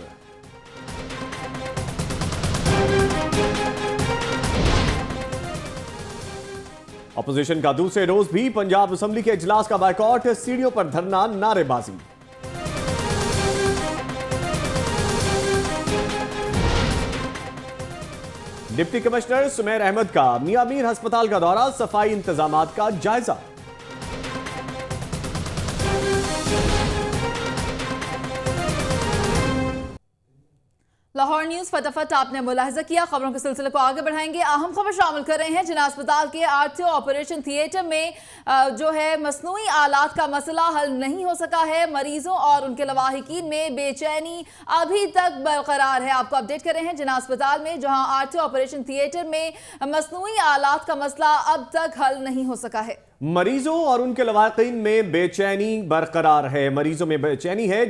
अपोजिशन का दूसरे रोज भी पंजाब असेंबली के इजलास का बायकॉट, सीढ़ियों पर धरना, नारेबाजी। डिप्टी कमिश्नर सुमेर अहमद का मियां मीर अस्पताल का दौरा, सफाई इंतजामात का जायजा। लाहौर न्यूज फटाफट आपने मुलाहिजा किया। खबरों के सिलसिले को आगे बढ़ाएंगे। अहम खबर शामिल कर रहे हैं। जिना अस्पताल के आरटीओ ऑपरेशन थिएटर में जो है मसनूई आलात का मसला हल नहीं हो सका है। मरीजों और उनके लवाहिकीन में बेचैनी अभी तक बरकरार है। आपको अपडेट कर रहे हैं जिना अस्पताल में, जहां आरटीओ ऑपरेशन थिएटर में मसनूई आलात का मसला अब तक हल नहीं हो सका है। मरीजों और उनके लवाहिकीन में बेचैनी बरकरार है। मरीजों में बेचैनी है।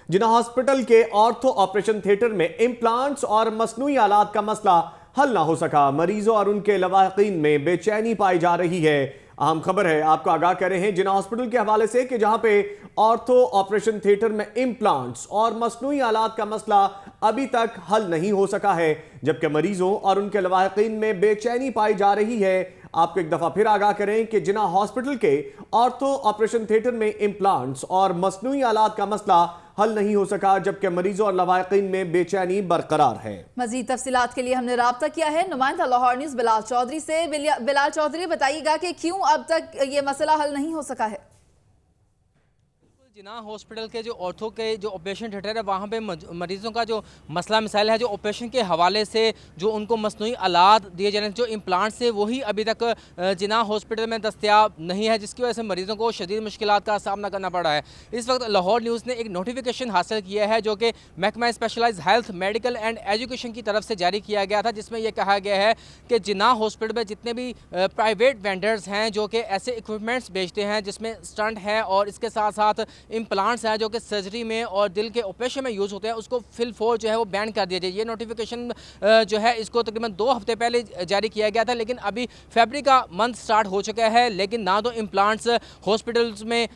जिना हॉस्पिटल के ऑर्थो ऑपरेशन थिएटर में इम्प्लांट्स और मसनूई आलात का मसला हल ना हो सका। मरीजों और उनके लवाहिकीन में बेचैनी पाई जा रही है। अहम खबर है, आपको आगाह कर रहे हैं जिना हॉस्पिटल के हवाले से कि जहां पे ऑर्थो ऑपरेशन थिएटर में इम्प्लांट्स और मसनूई आलात का मसला अभी तक हल नहीं हो सका है, जबकि मरीजों और उनके लवाहिकीन में बेचैनी पाई जा रही है। आपको एक दफा फिर आगाह करें कि जिना हॉस्पिटल के ऑर्थो ऑपरेशन थिएटर में इम्प्लांट्स और मसनूई आलात का मसला हल नहीं हो सका, जबकि मरीजों और लवाहिकीन में बेचैनी बरकरार है। मजीद तफसीलात के लिए हमने राब्ता किया है नुमाइंदा लाहौर न्यूज बिलाल चौधरी से। बिलाल चौधरी, बताइएगा कि क्यों अब तक ये मसला हल नहीं हो सका है? जिना हॉस्पिटल के जो ऑर्थो के जो ऑपरेशन थिएटर है वहाँ पे मरीजों का जो मसला मिसाइल है, जो ऑपरेशन के हवाले से जो उनको मसनूई आलात दिए जाने, जो इम्प्लांट्स है वही अभी तक जिना हॉस्पिटल में दस्तयाब नहीं है, जिसकी वजह से मरीजों को शदीद मुश्किलात का सामना करना पड़ रहा है। इस वक्त लाहौर न्यूज़ ने एक नोटिफिकेशन हासिल किया है जो कि महकमा specialised health, medical and education की तरफ से जारी किया गया था, जिसमें यह कहा गया है कि जिना हॉस्पिटल में जितने भी प्राइवेट वेंडर्स हैं जो कि ऐसे इक्विपमेंट्स बेचते हैं जिसमें स्टंट है और इसके साथ साथ इम्प्लांट्स हैं जो कि सर्जरी में और दिल के ऑपरेशन में यूज़ होते हैं, उसको फिल फोर जो है वो बैन कर दिया जाए। ये नोटिफिकेशन जो है इसको तकरीबन 2 हफ्ते पहले जारी किया गया था, लेकिन अभी फरवरी का मंथ स्टार्ट हो चुका है, लेकिन ना तो इम्प्लांट्स हॉस्पिटल्स में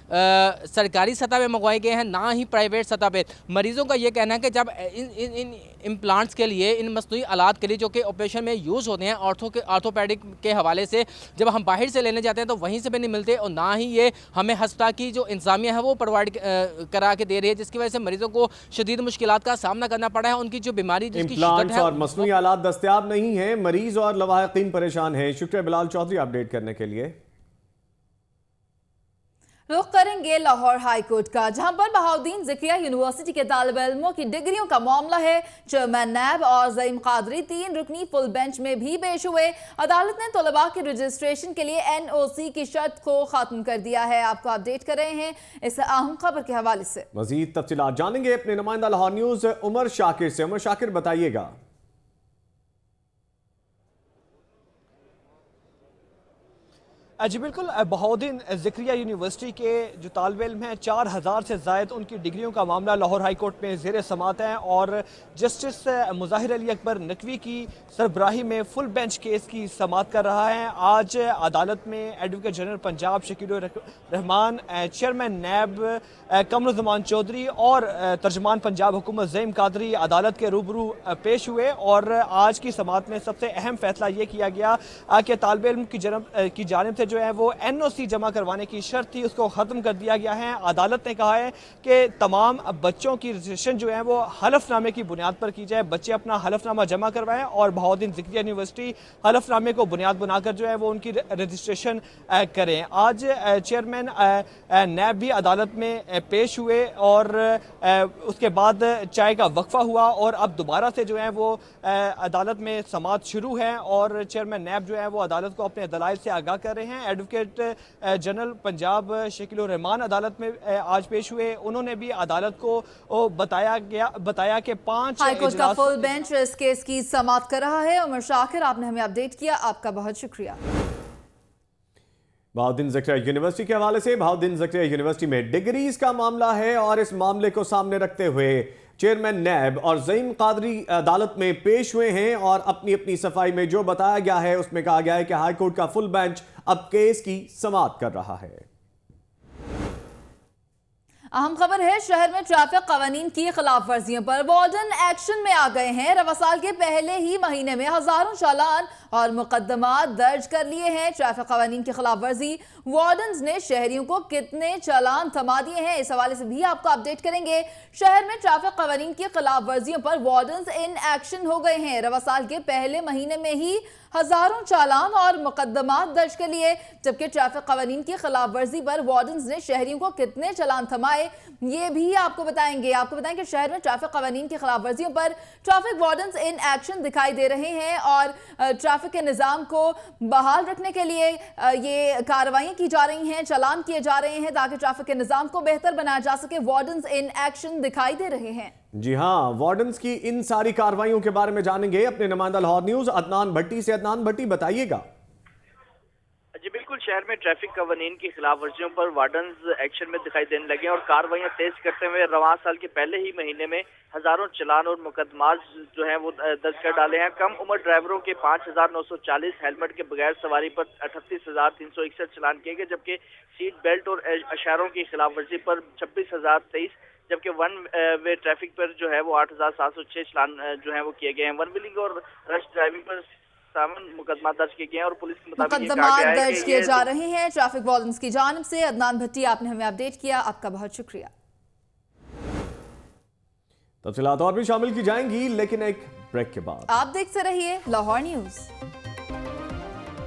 सरकारी सतह पे मंगवाए गए हैं, ना ही प्राइवेट सतह पे। मरीज़ों का ये कहना है कि जब इन इम्प्लांट्स के लिए, इन मसनूई आलात के लिए जो कि ऑपरेशन में यूज़ होते हैं ऑर्थोपेडिक के हवाले से, जब हम बाहर से लेने जाते हैं तो वहीं से भी नहीं मिलते और ना ही ये हमें अस्पताल की जो इंतजामिया है वो प्रोवाइड करा के दे रही है, जिसकी वजह से मरीजों को शदीद मुश्किलात का सामना करना पड़ा है। उनकी जो बीमारी इम्प्लांट्स और मसनूई आलात दस्तयाब नहीं है, मरीज और लवाहिकीन परेशान हैं। शुक्रिया बिलाल चौधरी अपडेट करने के लिए। रुख करेंगे लाहौर हाई कोर्ट का, जहां पर बहाउद्दीन ज़िक्रिया यूनिवर्सिटी के तालिब इल्मों की डिग्रियों का मामला है। चेयरमैन नैब और ज़ईम कादरी 3 रुकनी फुल बेंच में भी पेश हुए। अदालत ने तलबा के रजिस्ट्रेशन के लिए NOC की शर्त को खत्म कर दिया है। आपको अपडेट कर रहे हैं इस अहम खबर के हवाले से। मजीद तफसीलात जानेंगे अपने नुमाइंदा लाहौर न्यूज उमर शाकिर से। उमर शाकिर, बताइएगा। जी बिल्कुल, बहाउद्दीन ज़िक्रिया यूनिवर्सिटी के जो तालिब इल्म हैं 4000 से ज़ायद उनकी डिग्रियों का मामला लाहौर हाई कोर्ट में ज़ेर समात है और जस्टिस मुज़ाहिर अली अकबर नकवी की सरबराही में फुल बेंच केस की समात कर रहा है। आज अदालत में advocate general Punjab Shakeel Rehman, chairman NAB Qamaruzzaman Chaudhry और तर्जमान पंजाब हुकूमत ज़ईम कादरी अदालत के रूबरू पेश हुए और आज की समात में सबसे अहम फैसला ये किया गया कि तालिब इल्म की जानिब से जो है वो NOC जमा करवाने की शर्त थी उसको ख़त्म कर दिया गया है। अदालत ने कहा है कि तमाम बच्चों की रजिस्ट्रेशन जो है वो हलफनामे की बुनियाद पर की जाए, बच्चे अपना हलफनामा जमा करवाएं और बहाउद्दीन ज़िक्रिया यूनिवर्सिटी हलफनामे को बुनियाद बनाकर जो है वो उनकी रजिस्ट्रेशन करें। आज चेयरमैन नैब भी अदालत में पेश हुए और उसके बाद चाय का वक्फा हुआ और अब दोबारा से जो है वो अदालत में समाअत शुरू है और चेयरमैन नैब जो है वो अदालत को अपने दलाइल से आगाह कर रहे हैं। एडवोकेट जनरल पंजाब शकील रहमान अदालत में आज पेश हुए। उन्होंने भी अदालत को बताया कि 5 हाईकोर्ट का फुल बेंच इस केस की समाअत कर रहा है। उमर शाकिर, आपने हमें अपडेट किया, आपका बहुत शुक्रिया। बहाउद्दीन ज़िक्रिया यूनिवर्सिटी के हवाले से, बहाउद्दीन ज़िक्रिया यूनिवर्सिटी में डिग्रीज का मामला है और इस मामले को सामने रखते हुए चेयरमैन नैब और ज़ईम कादरी अदालत में पेश हुए हैं और अपनी अपनी सफाई में जो बताया गया है उसमें कहा गया है कि हाईकोर्ट का फुल बेंच अब केस की समाअत कर रहा है। अहम खबर है, शहर में ट्रैफिक कवानीन की खिलाफ वर्जियों पर वार्डन एक्शन में आ गए हैं। रवा साल के पहले ही महीने में हजारों चालान और मुकदमा दर्ज कर लिए हैं। ट्रैफिक कवानीन की खिलाफ वर्जी वार्डन्स ने शहरियों को कितने चालान थमा दिए हैं, इस हवाले से भी आपको अपडेट करेंगे। शहर में ट्रैफिक कवानीन की खिलाफ वर्जियों पर वार्डन्स इन एक्शन हो गए हैं। रवा साल के पहले महीने में ही हजारों चालान और मुकदमा दर्ज कर लिए, जबकि ट्रैफिक कवानीन की खिलाफ वर्जी पर वार्डन्स ने शहरियों को कितने चालान थमाए ये भी आपको बताएंगे। आपको बताएं कि शहर में ट्रैफिक कवानीन की खिलाफ वर्जियों पर ट्रैफिक वार्डन्स इन एक्शन दिखाई दे रहे हैं और ट्रैफिक के निज़ाम को बहाल रखने के लिए ये कार्रवाइयां की जा रही हैं, चालान किए जा रहे हैं ताकि ट्रैफिक के निज़ाम को बेहतर बनाया जा सके। वार्डन्स इन एक्शन दिखाई दे रहे हैं। जी हां, वार्डन्स की इन सारी कार्रवाइयों के बारे में जानेंगे अपने नुमाइंदा लाहौर न्यूज अदनान भट्टी से। अदनान भट्टी, बताइएगा। जी बिल्कुल, शहर में ट्रैफिक कवानीन की खिलाफ वर्जियों पर वार्डन्स एक्शन में दिखाई देने लगे और कार्रवाइयां तेज करते हुए रवां साल के पहले ही महीने में हजारों चालान और मुकदमा जो है वो दर्ज कर डाले हैं। कम उम्र ड्राइवरों के 5,940, हेलमेट के बगैर सवारी पर 38,361 चालान किए गए, जबकि सीट बेल्ट और इशारों की खिलाफ वर्जी पर 26,023, जबकि वन वे ट्रैफिक पर जो है वो 8,706 चालान जो है वो किए गए हैं। वन व्हीलिंग और रश ड्राइविंग पर 57 मुकदमा दर्ज किए गए हैं और पुलिस के मुताबिक मुकदमा दर्ज किए जा रहे हैं ट्रैफिक वार्डन्स की जानिब से। अदनान भट्टी, आपने हमें अपडेट किया, आपका बहुत शुक्रिया। तफसीलात और भी शामिल की जाएंगी, लेकिन एक ब्रेक के बाद। आप देखते रहिए लाहौर न्यूज।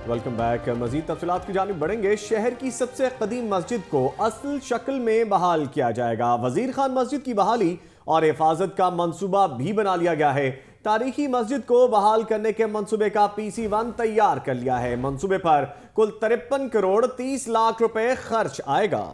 Welcome back. मजीद तफसीलात की जानिब बढ़ेंगे। शहर की सबसे कदीम मस्जिद को असल शक्ल में बहाल किया जाएगा। वजीर खान मस्जिद की बहाली और हिफाजत का मंसूबा भी बना लिया गया है। तारीखी मस्जिद को बहाल करने के मंसूबे का PC1 तैयार कर लिया है। मंसूबे पर कुल 53 करोड़ 30 लाख रुपए खर्च आएगा।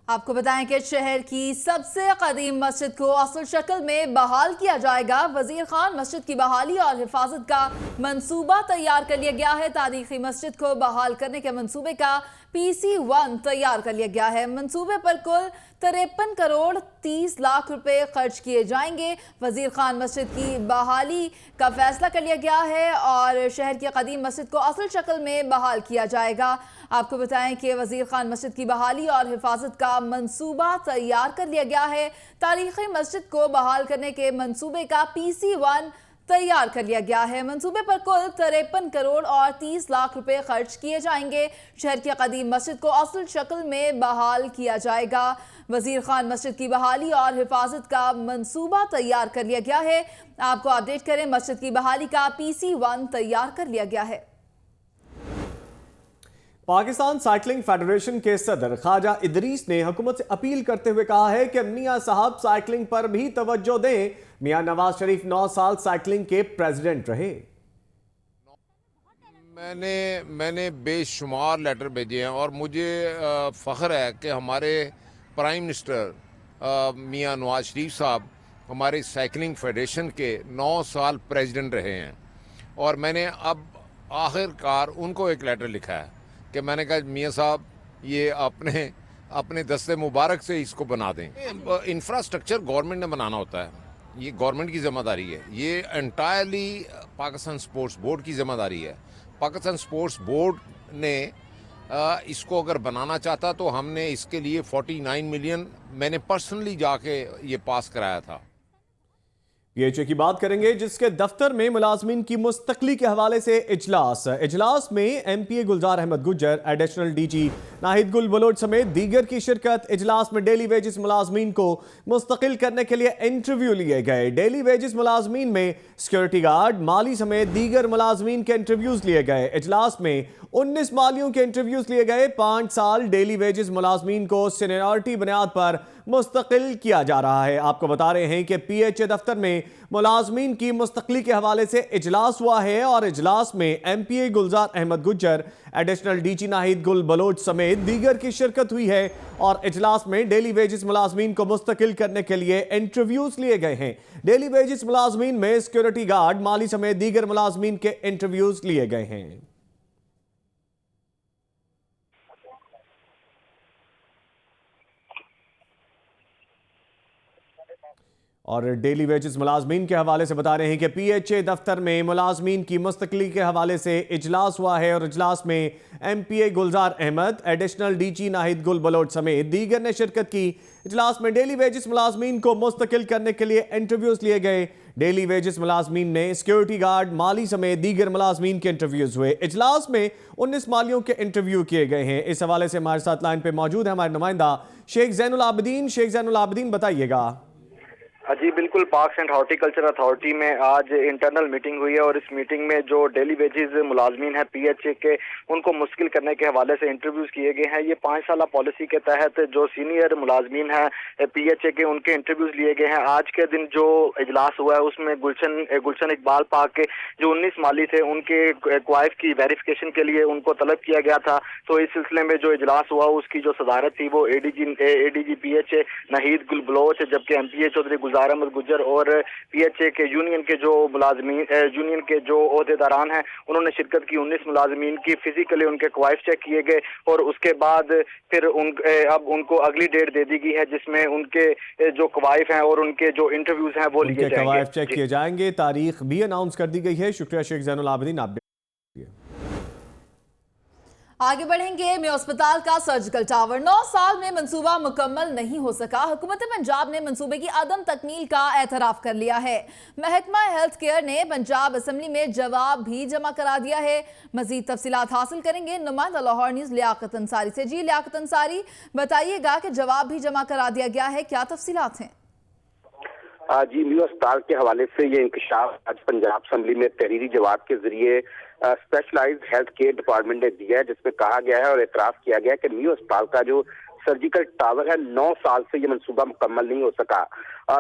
आपको बताएं कि शहर की सबसे कदीम मस्जिद को असल शक्ल में बहाल किया जाएगा। वजीर खान मस्जिद की बहाली और हिफाजत का मंसूबा तैयार कर लिया गया है। तारीखी मस्जिद को बहाल करने के मंसूबे का PC1 तैयार कर लिया गया है। मंसूबे पर कुल 53 करोड़ 30 लाख रुपए खर्च किए जाएंगे। वजीर खान मस्जिद की बहाली का फैसला कर लिया गया है और शहर की कदीम मस्जिद को असल शक्ल में बहाल किया जाएगा। आपको बताएं कि वजीर खान मस्जिद की बहाली और हिफाजत का मंसूबा तैयार कर लिया गया है। तारीखी मस्जिद को बहाल करने के मंसूबे का PC1 तैयार कर लिया गया है। मंसूबे पर कुल 53 करोड़ और 30 लाख रुपए खर्च किए जाएंगे। शहर की कदीम मस्जिद को असल शक्ल में बहाल किया जाएगा। वजीर खान मस्जिद की बहाली और हिफाजत का मंसूबा तैयार कर लिया गया है। आपको अपडेट करें, मस्जिद की बहाली का PC1 तैयार कर लिया गया है। पाकिस्तान साइकिलिंग फेडरेशन के सदर ख्वाजा इदरीस ने हुकूमत से अपील करते हुए कहा है कि मियां साहब साइकिलिंग पर भी तवज्जो दें। मियां नवाज शरीफ 9 साल साइकिलिंग के प्रेसिडेंट रहे। मैंने बेशुमार लेटर भेजे हैं और मुझे फ़ख्र है कि हमारे प्राइम मिनिस्टर मियां नवाज शरीफ साहब हमारे साइकिलिंग फेडरेशन के 9 साल प्रेसिडेंट रहे हैं। और मैंने अब आखिरकार उनको एक लेटर लिखा है कि मैंने कहा मियां साहब ये अपने दस्ते मुबारक से इसको बना दें। इंफ्रास्ट्रक्चर गवर्नमेंट ने बनाना होता है, ये गवर्नमेंट की ज़िम्मेदारी है। ये एंटायरली पाकिस्तान स्पोर्ट्स बोर्ड की ज़िम्मेदारी है। पाकिस्तान स्पोर्ट्स बोर्ड ने इसको अगर बनाना चाहता तो हमने इसके लिए 49 मिलियन मैंने पर्सनली जाके ये पास कराया था। पीएचए की बात करेंगे, जिसके दफ्तर में मुलाजमीन की मुस्तकली के हवाले से इजलास में एमपीए गुलजार अहमद गुज्जर, एडिशनल डीजी नाहिद गुल बलोच समेत दीगर की शिरकत। इजलास में डेली वेजेस मुलाजमीन को मुस्तकिल करने के लिए इंटरव्यू लिए गए। डेली वेजेस मुलाजमीन में सिक्योरिटी गार्ड, माली समेत दीगर मुलाजमीन के इंटरव्यूज लिए गए। इजलास में 19 मालियों के इंटरव्यूज लिए गए। 5 साल डेली वेजेस मुलाजमीन को सीनियरिटी बुनियाद पर मुस्तकिल किया जा रहा है। आपको बता रहे हैं कि पीएचए दफ्तर में मुलाजमीन की मुस्तकिली के हवाले से इजलास हुआ है और इजलास में एमपीए गुलजार अहमद गुज्जर, एडिशनल डीजी नाहिद गुल बलोच समेत दीगर की शिरकत हुई है और इजलास में डेली वेजेस मुलाजमीन को मुस्तकिल करने के लिए इंटरव्यूज लिए गए हैं। डेली वेजेस मुलाजमीन में सिक्योरिटी गार्ड, माली समेत दीगर मुलाजमीन के इंटरव्यूज लिए गए हैं। और डेली वेजेस मुलाजमीन के हवाले से बता रहे हैं कि पीएचए दफ्तर में मुलाजमीन की मुस्तकिली के हवाले से इजलास हुआ है और इजलास में एमपीए गुलजार अहमद, एडिशनल डीजी नाहिद गुल बलोच समेत दीगर ने शिरकत की। इजलास में डेली वेजेस मुलाजमीन को मुस्तकिल करने के लिए इंटरव्यूज लिए गए। डेली वेजेस मुलाजमीन ने सिक्योरिटी गार्ड, माली समेत दीगर मुलाजमीन के इंटरव्यूज हुए। इजलास में 19 मालियों के इंटरव्यू किए गए हैं। इस हवाले से हमारे साथ लाइन पे मौजूद है हमारे नुमाइंदा शेख जैनुल आबिदीन। शेख जैनुल आबिदीन, बताइएगा। जी बिल्कुल, पार्क्स एंड हॉर्टिकल्चर अथॉरिटी में आज इंटरनल मीटिंग हुई है और इस मीटिंग में जो डेली वेजेस मुलाजमीन है पीएचए के, उनको मुश्किल करने के हवाले से इंटरव्यूज किए गए हैं। ये 5 साल पॉलिसी के तहत जो सीनियर मुलाजमीन है पीएचए के, उनके इंटरव्यूज लिए गए हैं। आज के दिन जो इजलास हुआ है उसमें गुलशन इकबाल पाक के जो 19 माली थे, उनके क्वाइफ की वेरिफिकेशन के लिए उनको तलब किया गया था। तो इस सिलसिले में जो इजलास हुआ उसकी जो सदारत थी वो एडीजी पीएचए नाहिद गुल बलोच, जबकि एमपीए चौधरी गुलजार अहमद गुज्जर और पीएचए के यूनियन के जो मुलाजमीन यूनियन के जो ओहदेदारान हैं उन्होंने शिरकत की। 19 मुलाजमीन की फिजिकली उनके क्वाइफ चेक किए गए और उसके बाद फिर अब उनको अगली डेट दे दी गई है जिसमें उनके जो क्वाइफ हैं और उनके जो इंटरव्यूज हैं वो लिए जाएंगे, क्वाइफ चेक किए जाएंगे। तारीख भी अनाउंस कर दी गई है। शुक्रिया शेख जैनुल आबिदीन। आप आगे बढ़ेंगे। मेयो अस्पताल का सर्जिकल टावर 9 साल में मंसूबा मुकम्मल नहीं हो सका। हुकूमत पंजाब ने मंसूबे की अदम तकमील का एतराफ कर लिया है। महकमा हेल्थ केयर ने पंजाब असम्बली में जवाब भी जमा करा दिया है। मजीद तफसीलात हासिल करेंगे नुमाइंदा लाहौर न्यूज़ लियाकत अंसारी से। जी लियाकत अंसारी, बताइएगा कि जवाब भी जमा करा दिया गया है, क्या तफसीलात हैं? जी, मेयो अस्पताल के हवाले से ये इंकशाफ आज पंजाब असम्बली में तहरीरी जवाब के जरिए स्पेशलाइज्ड हेल्थ केयर डिपार्टमेंट ने दिया है, जिसमें कहा गया है और एतराफ़ किया गया है कि मेयो अस्पताल का जो सर्जिकल टावर है 9 साल से ये मंसूबा मुकम्मल नहीं हो सका।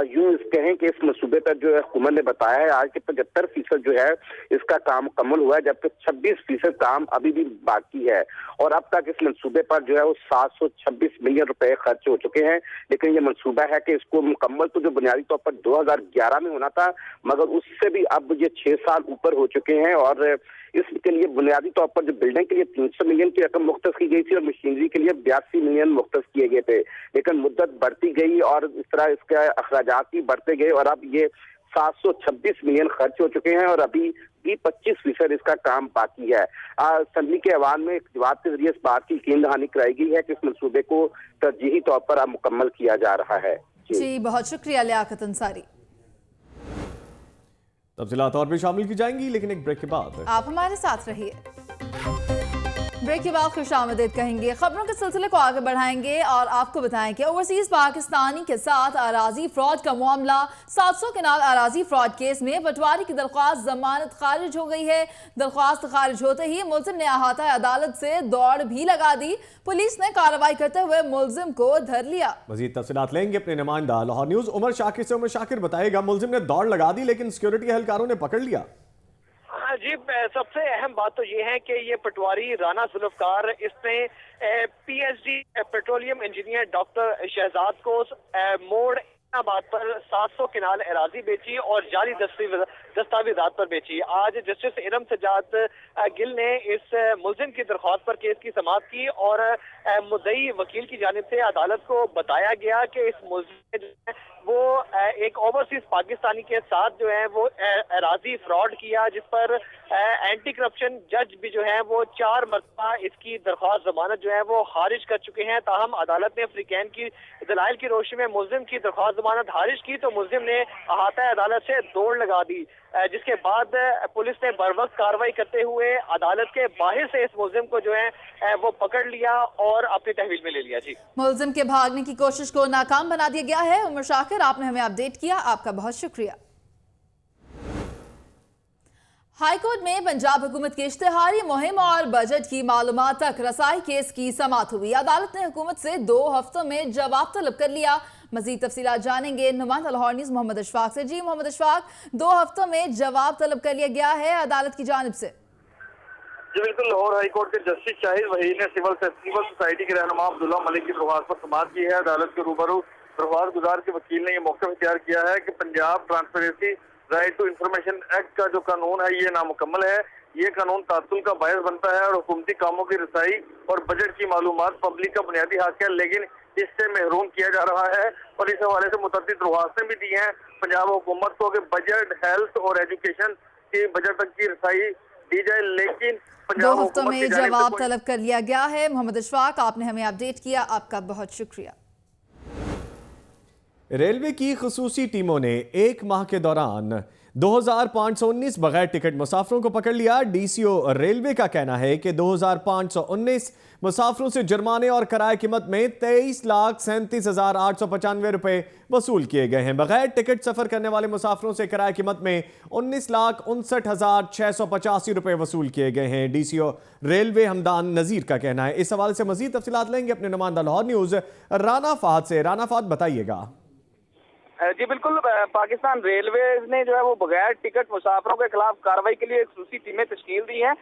यूं कहें कि इस मंसूबे पर जो है हुकूमत ने बताया है आज के 75% जो है इसका काम मुकम्मल हुआ है, जबकि 26% काम अभी भी बाकी है। और अब तक इस मंसूबे पर जो है वो 726 मिलियन रुपए खर्च हो चुके हैं। लेकिन ये मंसूबा है कि इसको मुकम्मल तो जो बुनियादी तौर पर 2011 में होना था, मगर उससे भी अब ये 6 साल ऊपर हो चुके हैं। और इसके लिए बुनियादी तौर पर जो बिल्डिंग के लिए 300 मिलियन की रकम मुख्तस की गई थी और मशीनरी के लिए 82 मिलियन मुख्तस किए गए थे, लेकिन मुद्दत बढ़ती गई और इस तरह इसके अखराजात भी बढ़ते गए और अब ये 726 मिलियन खर्च हो चुके हैं और अभी भी 25% इसका काम बाकी है। असम्बली के अवान में एक जवाब के जरिए इस बात की यकीन दहानी कराई गई है कि इस मंसूबे को तरजीही तौर पर अब मुकम्मल किया जा रहा है। जी बहुत शुक्रिया लियाकत अंसारी। तफसीलात और भी शामिल की जाएंगी, लेकिन एक ब्रेक के बाद आप हमारे साथ रहिए। ब्रेक के बाद खुशामदीद कहेंगे, खबरों के सिलसिले को आगे बढ़ाएंगे और आपको बताएं कि ओवरसीज पाकिस्तानी के साथ अराजी फ्रॉड का मामला 700 कनाल अराजी फ्रॉड केस में पटवारी की दरख्वास्त जमानत खारिज हो गई है। दरख्वास्त खारिज होते ही मुलजिम ने अहाता अदालत से दौड़ भी लगा दी। पुलिस ने कार्रवाई करते हुए मुलजिम को धर लिया। मजीद तफसीलात लेंगे अपने नुमाइंदा लाहौर न्यूज़ उमर शाकिर से। उमर शाकिर, बताएगा, मुलजिम ने दौड़ लगा दी लेकिन सिक्योरिटी एहलकारों ने पकड़ लिया। जी, सबसे अहम बात तो ये है कि ये पटवारी राना जुल्फकार, इसने PhD petroleum engineer doctor Shahzad को मोड़ बात पर 700 कनाल अराजी बेची और जाली दस्तावेजात पर बेची। आज जस्टिस इरम सजाद गिल ने इस मुलजिम की दरख्वास्त पर केस की समाअत की और मुद्दई वकील की जानिब से अदालत को बताया गया कि इस मुलजिम ने वो एक ओवरसीज पाकिस्तानी के साथ जो है वो एराजी फ्रॉड किया, जिस पर एंटी करप्शन जज भी जो है वो 4 मरतबा इसकी दरख्वास्त जमानत जो है वो खारिज कर चुके हैं। ताहम अदालत ने अफ्रीकैन की दलाइल की रोशनी में मुल्जिम की दरख्वास्त जमानत खारिज की तो मुल्जिम ने अहाता अदालत से दौड़ लगा दी, जिसके बाद पुलिस ने बरवक्त कार्रवाई करते हुए अदालत के बाहर से इस मुल्जिम को जो है वो पकड़ लिया और अपनी तहवील में ले लिया। जी, मुल्जिम के भागने की कोशिश को नाकाम बना दिया गया है। उमर शाकिर, आपने हमें अपडेट किया, आपका बहुत शुक्रिया। हाईकोर्ट में पंजाब हुकूमत की इश्तिहारी मुहिम और बजट की मालूमात तक रसाई केस की समाअत हुई। अदालत ने हुकूमत से 2 हफ्तों में जवाब तलब कर लिया। मजीद तफसीलात जानेंगे नुमाइंदा लाहौर न्यूज़ मोहम्मद अशफाक से। जी मोहम्मद अशफाक, 2 हफ्तों में जवाब तलब कर लिया गया है अदालत की जानिब से। जी बिल्कुल, लाहौर हाईकोर्ट के जस्टिस शाहिद वहीद ने सिविल सोसाइटी के रहनुमा अब्दुल्ला मलिक की दरख्वास्त पर समाअत की है। अदालत के रूबरू दरख्वास्त गुजार के वकील ने यह मौक़िफ़ इख्तियार किया है कि Punjab transparency right to information act का जो कानून है ये नामुकम्मल है। ये कानून तासुल का बायस बनता है और हुकूमती कामों की रसाई और बजट की मालूमात पब्लिक का बुनियादी हक है, लेकिन इससे महरूम किया जा रहा है। और इस हवाले से मुतअद्दिद दरख्वास्तें भी दी हैं पंजाब हुकूमत को कि बजट, हेल्थ और एजुकेशन की बजट तक की रसाई दी जाए, लेकिन 2 हफ्तों में जवाब तलब कर लिया गया है। मोहम्मद अशफाक, आपने हमें अपडेट किया, आपका बहुत शुक्रिया। रेलवे की खुसूसी टीमों ने 1 माह के दौरान 2519 बगैर टिकट मुसाफिरों को पकड़ लिया। डीसीओ रेलवे का कहना है कि 2519 मुसाफिरों से जुर्माने और किराए कीमत में 23,37,895 रुपए वसूल किए गए हैं। बगैर टिकट सफर करने वाले मुसाफिरों से किराए कीमत में 19,59,685 रुपए वसूल किए गए हैं। डीसीओ रेलवे हमदान नजीर का कहना है। इस हवाले से मजीद तफसीलात लेंगे अपने नुमाइंदा लाहौर न्यूज़ राना फहद से। राना फहद, बताइएगा। जी बिल्कुल, पाकिस्तान रेलवे ने जो है वो बगैर टिकट मुसाफिरों के खिलाफ कार्रवाई के लिए खुसूसी टीमें तश्कील दी हैं।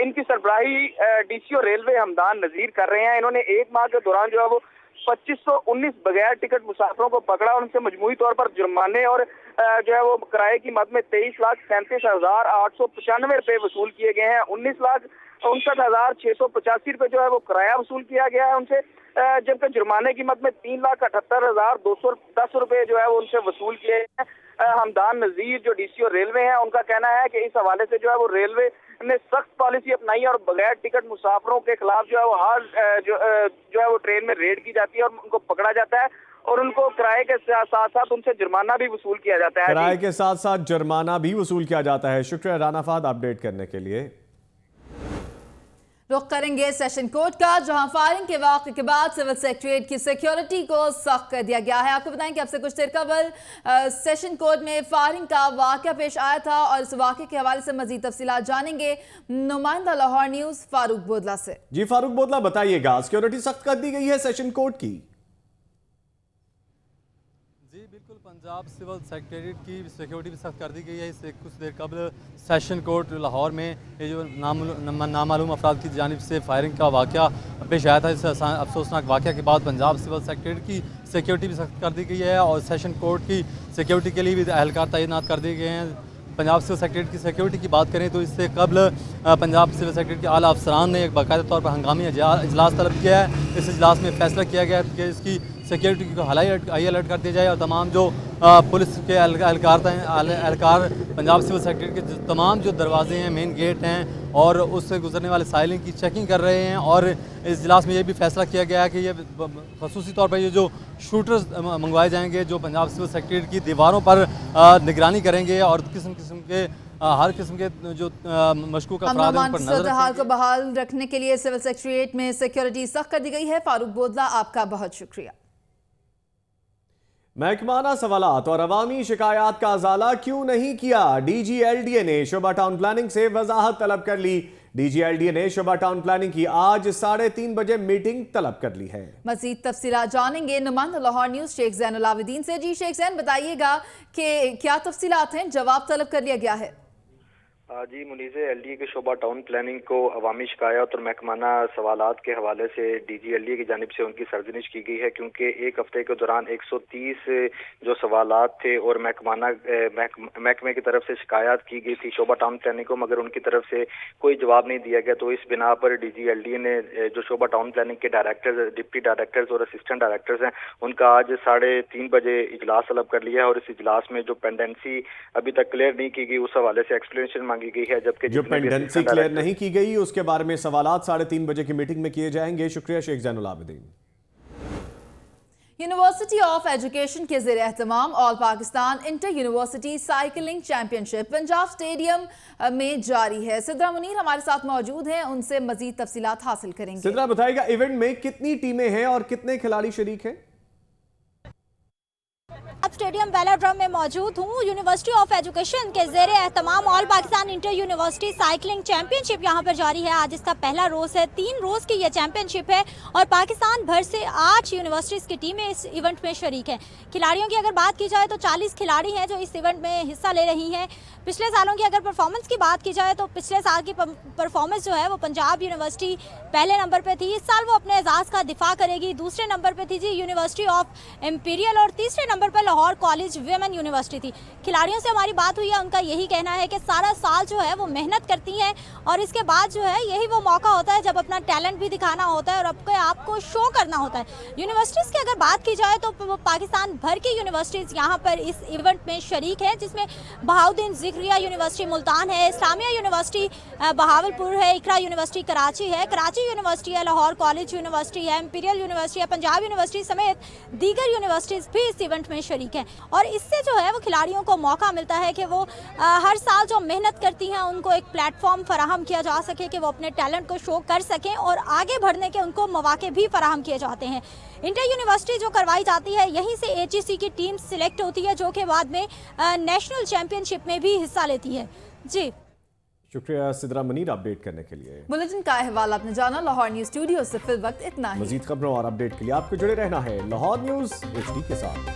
इनकी सरबराही डीसीओ रेलवे हमदान नजीर कर रहे हैं। इन्होंने 1 माह के दौरान जो है वो 2519 बगैर टिकट मुसाफिरों को पकड़ा और उनसे मजमूई तौर पर जुर्माने और जो है वो किराए की मद में 23,37,895 रुपए वसूल किए गए हैं। 19,59,685 रुपए जो है वो किराया वसूल किया गया है उनसे, जबकि जुर्माने की मद में 3,78,210 रुपए जो है वो उनसे वसूल किए हैं। हमदान नजीर जो डीसीओ रेलवे हैं, उनका कहना है कि इस हवाले से जो है वो रेलवे ने सख्त पॉलिसी अपनाई और बगैर टिकट मुसाफिरों के खिलाफ जो है वो हर जो है वो ट्रेन में रेड की जाती है और उनको पकड़ा जाता है और उनको किराए के साथ साथ उनसे जुर्माना भी वसूल किया जाता है। किराए के साथ साथ जुर्माना भी वसूल किया जाता है। शुक्रिया राना फहद अपडेट करने के लिए। रुख करेंगे सेशन कोर्ट का, जहां फायरिंग के वाक़े के बाद सिविल सेक्रेटरीट की सिक्योरिटी को सख्त कर दिया गया है। आपको बताएं कि अब से कुछ देर कबल सेशन कोर्ट में फायरिंग का वाक़या पेश आया था और इस वाक़े के हवाले से मजीद तफसीलात जानेंगे नुमाइंदा लाहौर न्यूज़ फारूक बोदला से। जी फारूक बोदला, बताइएगा, सिक्योरिटी सख्त कर दी गई है सेशन कोर्ट की? बिल्कुल, पंजाब सिविल सेक्रेटरीट की सिक्योरिटी भी सख्त कर दी गई है। इससे कुछ देर कबल सेशन कोर्ट लाहौर में ये जो नामालूम अफराद की जानिब से फायरिंग का वाक़या पेश आया था, इस अफसोसनाक वाक़े के बाद पंजाब सिविल सेक्रेटरीट की सिक्योरिटी भी सख्त कर दी गई है और सेशन कोर्ट की सिक्योरिटी के लिए भी एहलकार तैनात कर दिए गए हैं। पंजाब सिविल सेक्रेटरीट की सिक्योरिटी की बात करें तो इससे कबल पंजाब सिविल सेक्रेटरीट के आला अफसरान ने एक बाकायदा तौर पर हंगामी इजलास तलब किया है। इस इजलास में फैसला किया गया कि इसकी सिक्योरिटी को हाई अलर्ट कर दिया जाए और तमाम जो पुलिस के एहलकार पंजाब सिविल सेक्रेटरीट के तमाम जो दरवाजे हैं, मेन गेट हैं और उससे गुजरने वाले साइलिंग की चेकिंग कर रहे हैं। और इस इजलास में ये भी फैसला किया गया है कि ये खसूसी तौर पर ये जो शूटर्स मंगवाए जाएंगे जो पंजाब सिविल सेक्रेटरीट की दीवारों पर निगरानी करेंगे और किस्म के हर किस्म के जो मशकूक अफराद हैं उन पर नजर हाल को बहाल रखने के लिए सिविल सेक्रेटरीट में सिक्योरिटी सख्त कर दी गई है। फारूक बोदला, आपका बहुत शुक्रिया। महकमाना सवालात और अवामी शिकायत का अजाला क्यों नहीं किया? DGLDA ने शोबा टाउन प्लानिंग से वजाहत तलब कर ली। DGLDA ने शोबा टाउन प्लानिंग की आज 3:30 बजे मीटिंग तलब कर ली है। मजीद तफसीलात जानेंगे नुमाइंदा लाहौर न्यूज़ शेख ज़ैनुल आबिदीन से। जी शेख ज़ैन, बताइएगा कि क्या तफसीलात हैं, जवाब तलब कर लिया गया है? जी मुनीज़ एलडीए के शोबा टाउन प्लानिंग को अवामी शिकायत और महकमाना सवालात के हवाले से डीजी एलडीए की जानिब से उनकी सरजनिश की गई है, क्योंकि एक हफ्ते के दौरान 130 जो सवालात थे और महकमे की तरफ से शिकायत की गई थी शोबा टाउन प्लानिंग को, मगर उनकी तरफ से कोई जवाब नहीं दिया गया। तो इस बिना पर डीजी एलडीए ने जो शोबा टाउन प्लानिंग के डायरेक्टर्स, डिप्टी डायरेक्टर्स और असिस्टेंट डायरेक्टर्स हैं, उनका आज 3:30 बजे इजलास तलब कर लिया है और इस इजलास में जो पेंडेंसी अभी तक क्लियर नहीं की गई उस हवाले से एक्सप्लेनेशन मांगी गई है। जबकि जो पेंडेंसी क्लियर नहीं की गई उसके बारे में सवालात 3:30 बजे की मीटिंग में किए जाएंगे। शुक्रिया Sheikh Zainul Abidin. University of education के ज़ेर एहतमाम all Pakistan inter university cycling championship Punjab stadium में जारी है। सिद्रा मुनीर हमारे साथ मौजूद हैं, उनसे मजीद तफसीलात हासिल करेंगे। सिद्रा बताएगा इवेंट में कितनी टीमें हैं और कितने खिलाड़ी शरीक हैं? स्टेडियम वेलोड्रम में मौजूद हूँ। यूनिवर्सिटी ऑफ एजुकेशन के ज़ेर एहतमाम all Pakistan inter university cycling championship यहाँ पर जारी है। आज इसका पहला रोज़ है। 3 रोज़ की ये चैंपियनशिप है और पाकिस्तान भर से 8 यूनिवर्सिटीज़ की टीमें इस इवेंट में शरीक हैं। खिलाड़ियों की अगर बात की जाए तो 40 खिलाड़ी हैं जो इस इवेंट में हिस्सा ले रही हैं। पिछले सालों की अगर परफॉर्मेंस की बात की जाए तो पिछले साल की परफॉर्मेंस जो है वो पंजाब यूनिवर्सिटी पहले नंबर पे थी। इस साल वो अपने एजाज़ का दिफा करेगी। दूसरे नंबर पे थी जी यूनिवर्सिटी ऑफ इम्पीरियल और तीसरे नंबर पर लाहौर कॉलेज विमेन यूनिवर्सिटी थी। खिलाड़ियों से हमारी बात हुई है, उनका यही कहना है कि सारा साल जो है वो मेहनत करती हैं और इसके बाद जो है यही वो मौका होता है जब अपना टैलेंट भी दिखाना होता है और आपको शो करना होता है। यूनिवर्सिटीज़ की अगर बात की जाए तो पाकिस्तान भर की यूनिवर्सिटीज़ यहाँ पर इस इवेंट में शरीक है, जिसमें बहाउद्दीन ज़िक्रिया यूनिवर्सिटी मुल्तान है, इस्लामिया यूनिवर्सिटी बहावलपुर है, इकरा यूनिवर्सिटी कराची है, कराची यूनिवर्सिटी है, लाहौर कॉलेज यूनिवर्सिटी है, इम्पीरियल यूनिवर्सिटी है, पंजाब यूनिवर्सिटी समेत दीगर यूनिवर्सिटीज़ भी इस इवेंट में शरीक हैं। और इससे जो है वो खिलाड़ियों को मौका मिलता है कि वो हर साल जो मेहनत करती हैं उनको एक प्लेटफॉर्म फराहम किया जा सके कि वो अपने टैलेंट को शो कर सकें और आगे बढ़ने के उनको मौके भी फराहम किए जाते हैं। इंटर यूनिवर्सिटी जो करवाई जाती है यहीं से HEC की टीम सिलेक्ट होती है जो कि बाद में नेशनल चैंपियनशिप में भी हिस्सा लेती है। जी शुक्रिया सिद्रा मुनीर अपडेट करने के लिए। बुलेटिन का अहवाल आपने जाना। लाहौर न्यूज़ स्टूडियो से फिल वक्त इतना ही। मजीद खबरों और अपडेट के लिए आपको जुड़े रहना है लाहौर न्यूज़ HD के साथ।